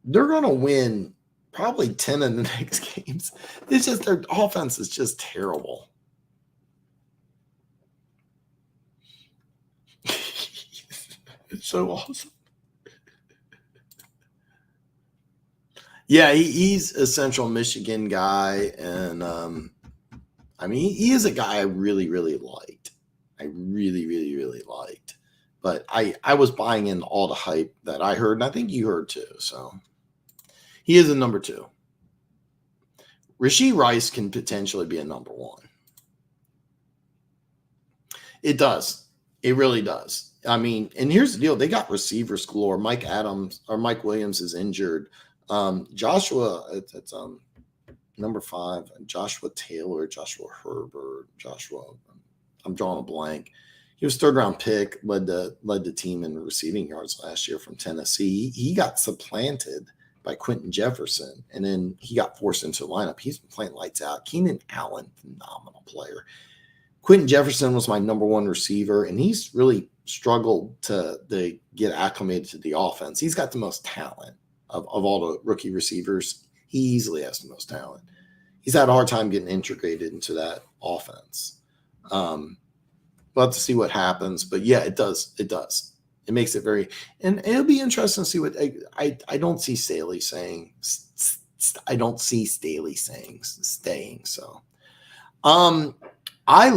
They're going to win probably 10 of the next games. It's just their offense is just terrible. It's so awesome. Yeah, he's a Central Michigan guy, and he is a guy I really, really liked. I really, really, really liked. But I was buying in all the hype that I heard, and I think you heard too. So he is a number 2. Rashee Rice can potentially be a number 1. It does. It really does. I mean, and here's the deal. They got receivers galore. Mike Williams is injured. Joshua, it's number 5. Joshua Taylor, Joshua Herbert, I'm drawing a blank. He was 3rd round pick, led the team in receiving yards last year from Tennessee. He got supplanted by Quentin Jefferson, and then he got forced into the lineup. He's been playing lights out. Keenan Allen, phenomenal player. Quentin Jefferson was my number 1 receiver, and he's really struggled to get acclimated to the offense. He's got the most talent of all the rookie receivers. He easily has the most talent. He's had a hard time getting integrated into that offense. We'll have to see what happens. But, yeah, it does. It does. It makes it very – and it'll be interesting to see what I don't see Staley saying – I don't see Staley saying staying. So, I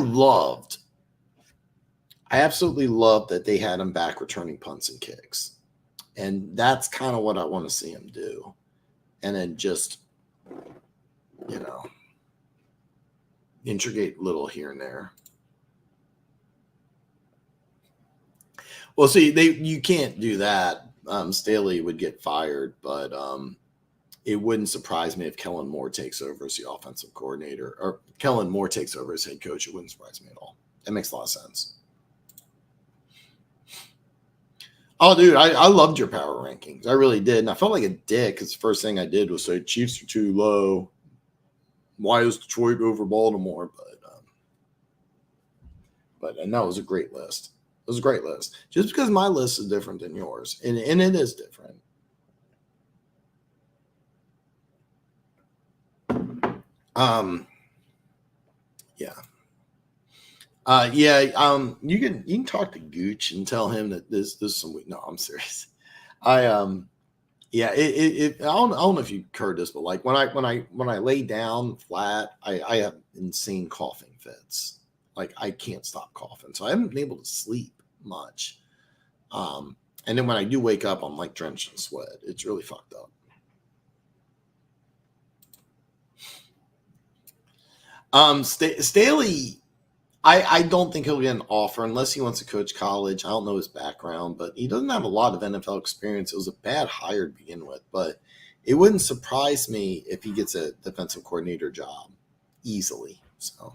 absolutely loved that they had him back returning punts and kicks. And that's kind of what I want to see him do. And then just, integrate little here and there. Well, see, you can't do that. Staley would get fired, but it wouldn't surprise me if Kellen Moore takes over as the offensive coordinator, or Kellen Moore takes over as head coach. It wouldn't surprise me at all. That makes a lot of sense. Oh, dude, I loved your power rankings. I really did. And I felt like a dick because the first thing I did was say Chiefs are too low. Why is Detroit over Baltimore? And that was a great list. It was a great list. Just because my list is different than yours. And it is different. Yeah. You can talk to Gooch and tell him that this some no, I'm serious. I Yeah, I don't know if you heard this, but like when I lay down flat, I have insane coughing fits. Like I can't stop coughing, so I haven't been able to sleep much. And then when I do wake up, I'm like drenched in sweat. It's really fucked up. Staley, I don't think he'll get an offer unless he wants to coach college. I don't know his background, but he doesn't have a lot of NFL experience. It was a bad hire to begin with, but it wouldn't surprise me if he gets a defensive coordinator job easily. So,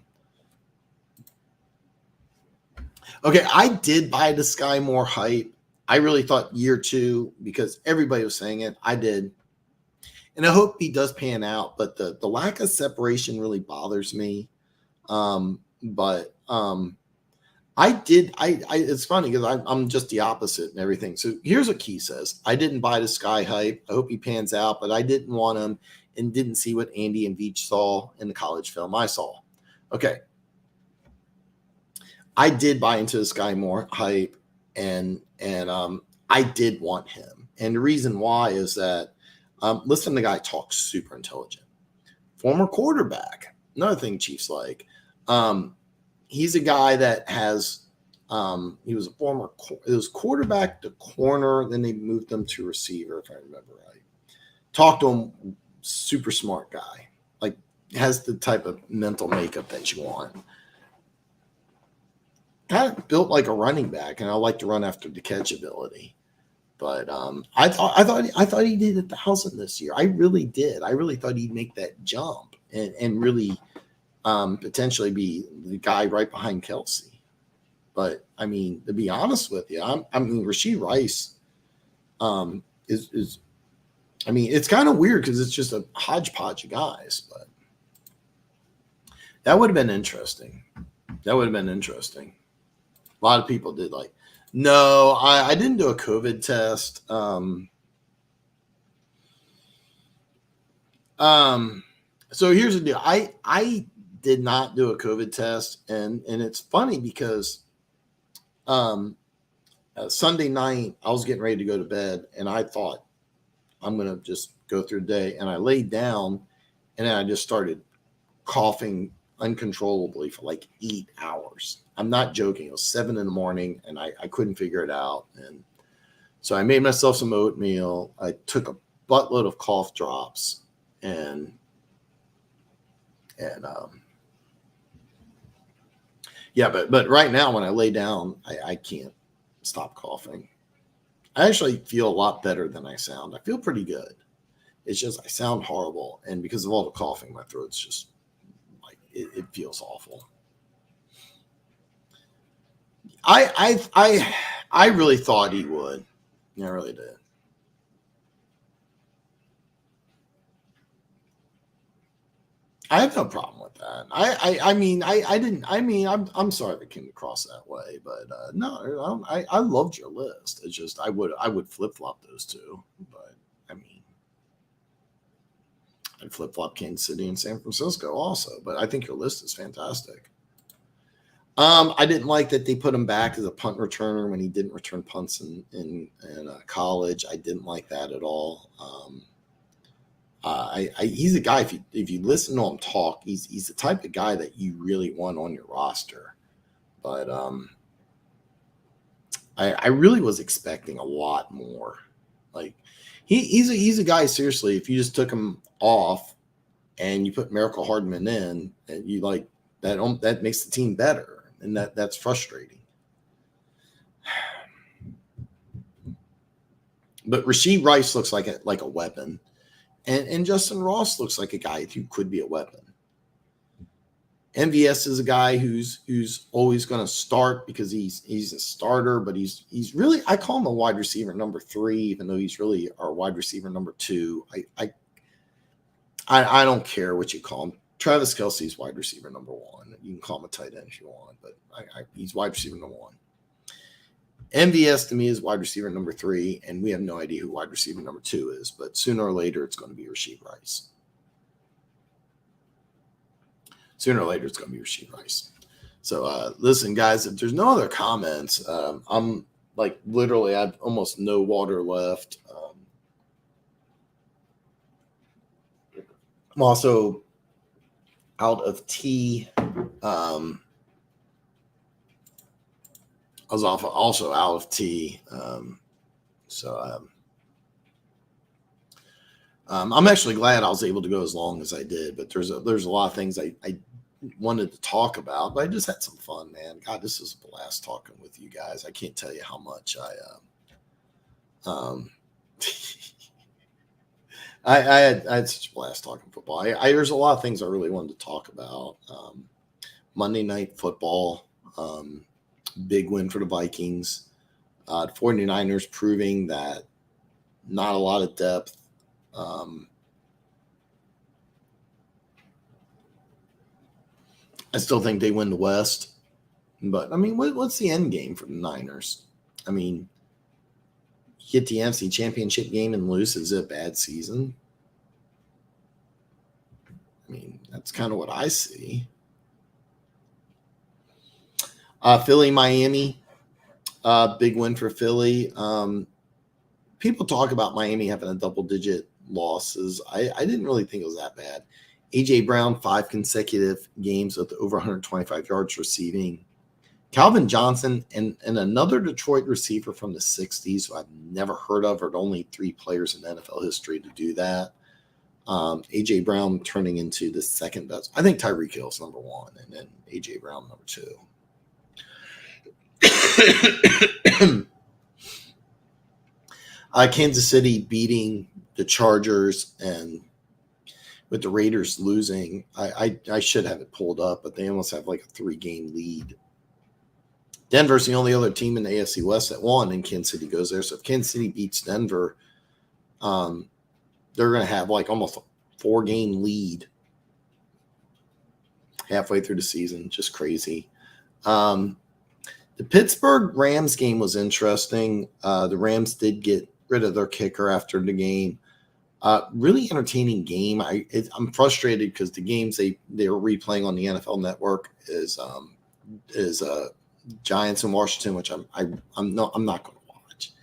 okay, I did buy the Sky Moore hype. I really thought year 2 because everybody was saying it. I did. And I hope he does pan out, but the lack of separation really bothers me. But I did. It's funny because I'm just the opposite and everything. So here's what Key says: I didn't buy the Sky hype. I hope he pans out, but I didn't want him and didn't see what Andy and Veach saw in the college film I saw. Okay, I did buy into the Sky Moore hype, and I did want him, and the reason why is that listen, the guy talks super intelligent, former quarterback. Another thing Chiefs like. He's a guy that has he was a former it was quarterback to corner, then they moved him to receiver, if I remember right. Talked to him, super smart guy, like has the type of mental makeup that you want. Kind of built like a running back, and I like to run after the catch ability. But I thought he did 1,000 this year. I really did. I really thought he'd make that jump and really potentially be the guy right behind Kelsey. But I mean, to be honest with you, I mean, Rashee Rice is I mean, it's kind of weird because it's just a hodgepodge of guys, but that would have been interesting. That would have been interesting. A lot of people did like, no, I didn't do a COVID test. So here's the deal. I did not do a COVID test, and it's funny because Sunday night I was getting ready to go to bed, and I thought I'm gonna just go through the day, and I laid down, and then I just started coughing uncontrollably for like 8 hours. I'm not joking. It was 7 a.m, and I couldn't figure it out, and so I made myself some oatmeal. I took a buttload of cough drops, and yeah, but right now when I lay down, I can't stop coughing. I actually feel a lot better than I sound. I feel pretty good. It's just I sound horrible, and because of all the coughing, my throat's just like it feels awful. I really thought he would. I really did. I have no problem with that. I mean, I didn't. I mean, I'm sorry if it came across that way, but no, I loved your list. It's just I would flip flop those two, but I mean, I'd flip flop Kansas City and San Francisco also. But I think your list is fantastic. I didn't like that they put him back as a punt returner when he didn't return punts in college. I didn't like that at all. He's a guy. If you listen to him talk, he's the type of guy that you really want on your roster. But I really was expecting a lot more. Like he's a guy. Seriously, if you just took him off and you put Miracle Hardman in, and you like that makes the team better, and that's frustrating. But Rashee Rice looks like a weapon. And Justin Ross looks like a guy who could be a weapon. MVS is a guy who's always going to start because he's a starter, but he's really, I call him a wide receiver number 3, even though he's really our wide receiver number 2. I don't care what you call him. Travis Kelce's wide receiver number 1. You can call him a tight end if you want, but he's wide receiver number 1. MVS to me is wide receiver number 3, and we have no idea who wide receiver number 2 is, but sooner or later it's going to be Rashee Rice. Sooner or later it's going to be Rashee Rice. So listen, guys, if there's no other comments, I'm like literally I have almost no water left. I'm also out of tea. I was also out of tea. I'm actually glad I was able to go as long as I did, but there's a lot of things I wanted to talk about, but I just had some fun, man. God, this was a blast talking with you guys. I can't tell you how much I had such a blast talking football. There's a lot of things I really wanted to talk about. Monday Night Football, big win for the Vikings. The 49ers proving that not a lot of depth. I still think they win the West. But, I mean, what's the end game for the Niners? I mean, get the NFC Championship game and lose. Is it a bad season? I mean, that's kind of what I see. Philly, Miami, big win for Philly. People talk about Miami having a double-digit losses. I didn't really think it was that bad. A.J. Brown, 5 consecutive games with over 125 yards receiving. Calvin Johnson and another Detroit receiver from the 60s who I've never heard of, or only 3 players in NFL history to do that. A.J. Brown turning into the second best. I think Tyreek Hill's number 1, and then A.J. Brown number 2. Kansas City beating the Chargers, and with the Raiders losing, I should have it pulled up, but they almost have like a 3-game lead. Denver's the only other team in the AFC West that won, and Kansas City goes there. So if Kansas City beats Denver, they're going to have like almost a 4-game lead halfway through the season. Just crazy. The Pittsburgh Rams game was interesting. The Rams did get rid of their kicker after the game. Really entertaining game. I'm frustrated because the games they were replaying on the NFL Network is Giants and Washington, which I'm not going to watch.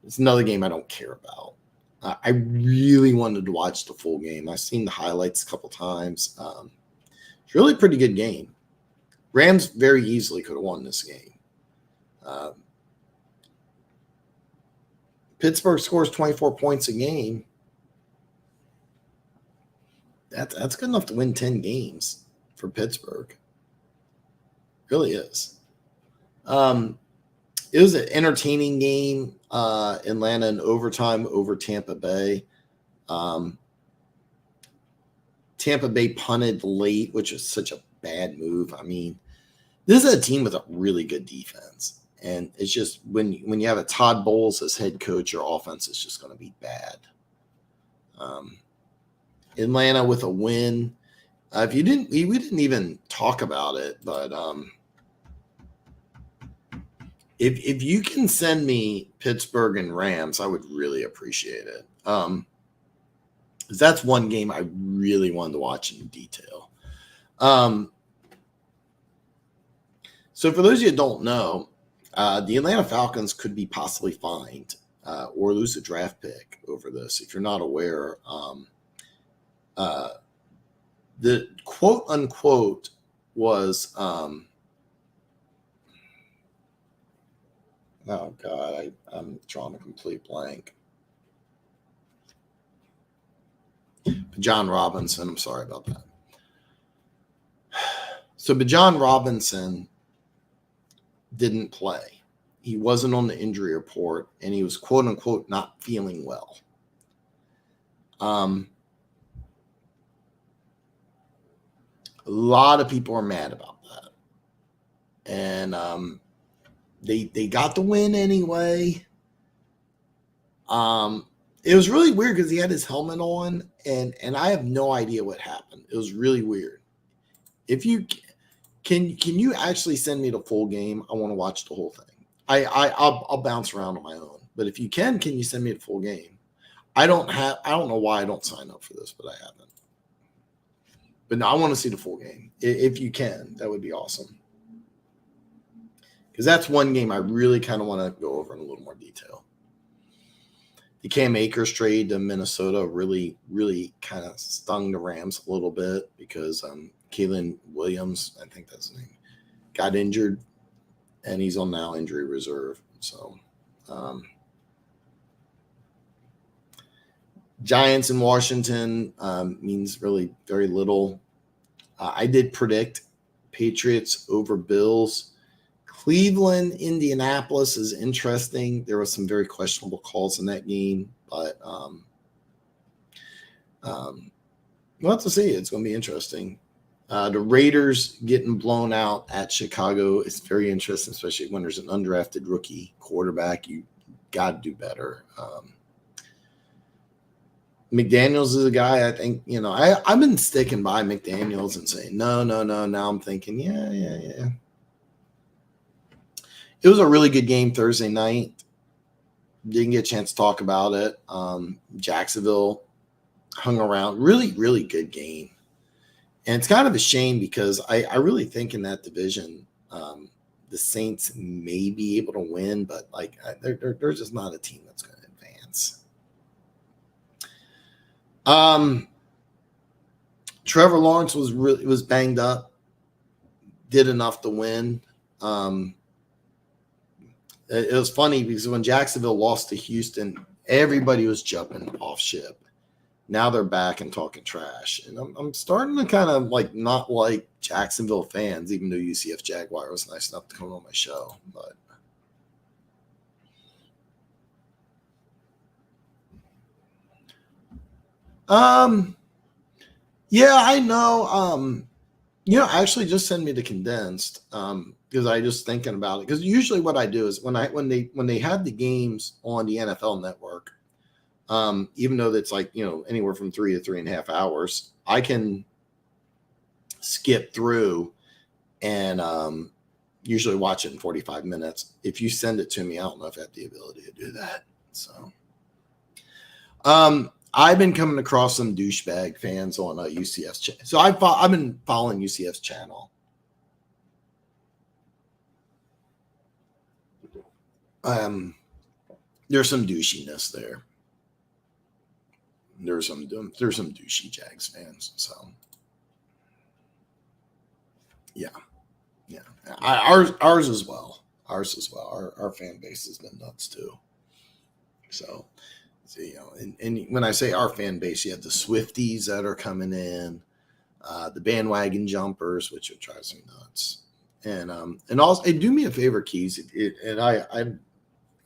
It's another game I don't care about. I really wanted to watch the full game. I've seen the highlights a couple times. It's really a pretty good game. Rams very easily could have won this game. Pittsburgh scores 24 points a game. That's good enough to win 10 games for Pittsburgh. It really is. It was an entertaining game. Atlanta in overtime over Tampa Bay. Tampa Bay punted late, which is such a bad move. I mean, this is a team with a really good defense. And it's just when you have a Todd Bowles as head coach, your offense is just going to be bad. Atlanta with a win. We didn't even talk about it, but if you can send me Pittsburgh and Rams, I would really appreciate it. Because that's one game I really wanted to watch in detail. So for those of you that don't know, the Atlanta Falcons could be possibly fined or lose a draft pick over this. If you're not aware, the quote unquote was oh God, I'm drawing a complete blank. John Robinson, I'm sorry about that. So John Robinson didn't play. He wasn't on the injury report, and he was quote unquote not feeling well. A lot of people are mad about that. And they got the win anyway. It was really weird because he had his helmet on, and I have no idea what happened. It was really weird. If you can you actually send me the full game? I want to watch the whole thing. I'll bounce around on my own, but if you can you send me the full game? I don't know why I don't sign up for this, but I haven't. But no, I want to see the full game. If you can, that would be awesome. because that's one game I really kind of want to go over in a little more detail. The Cam Akers trade to Minnesota really, really kind of stung the Rams a little bit because Kalen Williams, I think that's his name, got injured, and he's on now injury reserve. So Giants in Washington means really very little. I did predict Patriots over Bills. Cleveland, Indianapolis is interesting. There were some very questionable calls in that game, but we'll have to see. It's going to be interesting. The Raiders getting blown out at Chicago is very interesting, especially when there's an undrafted rookie quarterback. You got to do better. McDaniels is a guy I think, I've been sticking by McDaniels and saying, no. Now I'm thinking, yeah. It was a really good game Thursday night. Didn't get a chance to talk about it. Jacksonville hung around. Really, really good game. And it's kind of a shame because I really think in that division, the Saints may be able to win, but they're just not a team that's going to advance. Trevor Lawrence was banged up, did enough to win. It was funny because when Jacksonville lost to Houston, everybody was jumping off ship. Now they're back and talking trash. And I'm starting to kind of not like Jacksonville fans, even though UCF Jaguar was nice enough to come on my show. But yeah, I know. Actually just send me the condensed because I just thinking about it. Because usually what I do is when they have the games on the NFL Network, even though that's anywhere from 3 to 3.5 hours, I can skip through and usually watch it in 45 minutes. If you send it to me, I don't know if I have the ability to do that. So I've been coming across some douchebag fans on UCF's channel. So I've been following UCF's channel. There's some douchiness there. There's some douchey Jags fans. So yeah. Ours as well. Our fan base has been nuts too. So. And when I say our fan base, you have the Swifties that are coming in, the bandwagon jumpers, which would drive me nuts. And also, do me a favor, Keys. I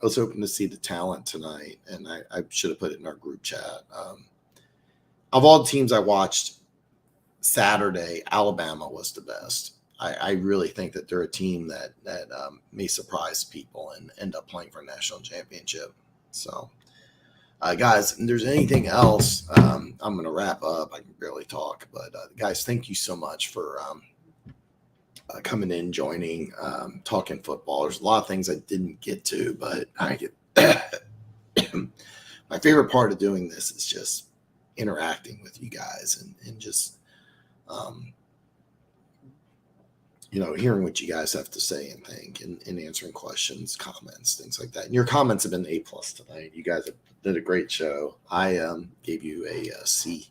was hoping to see the talent tonight, and I should have put it in our group chat. Of all the teams I watched Saturday, Alabama was the best. I really think that they're a team that may surprise people and end up playing for a national championship. So. Guys, if there's anything else, I'm going to wrap up. I can barely talk, but guys, thank you so much for coming in, joining, talking football. There's a lot of things I didn't get to, but I get my favorite part of doing this is just interacting with you guys and just hearing what you guys have to say and think and answering questions, comments, things like that. And your comments have been A+ tonight. You guys did a great show. I gave you a C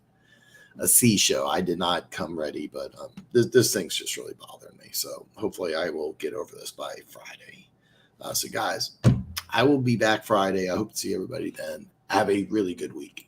show. I did not come ready, but this thing's just really bothering me. So hopefully I will get over this by Friday. So guys, I will be back Friday. I hope to see everybody then. Have a really good week.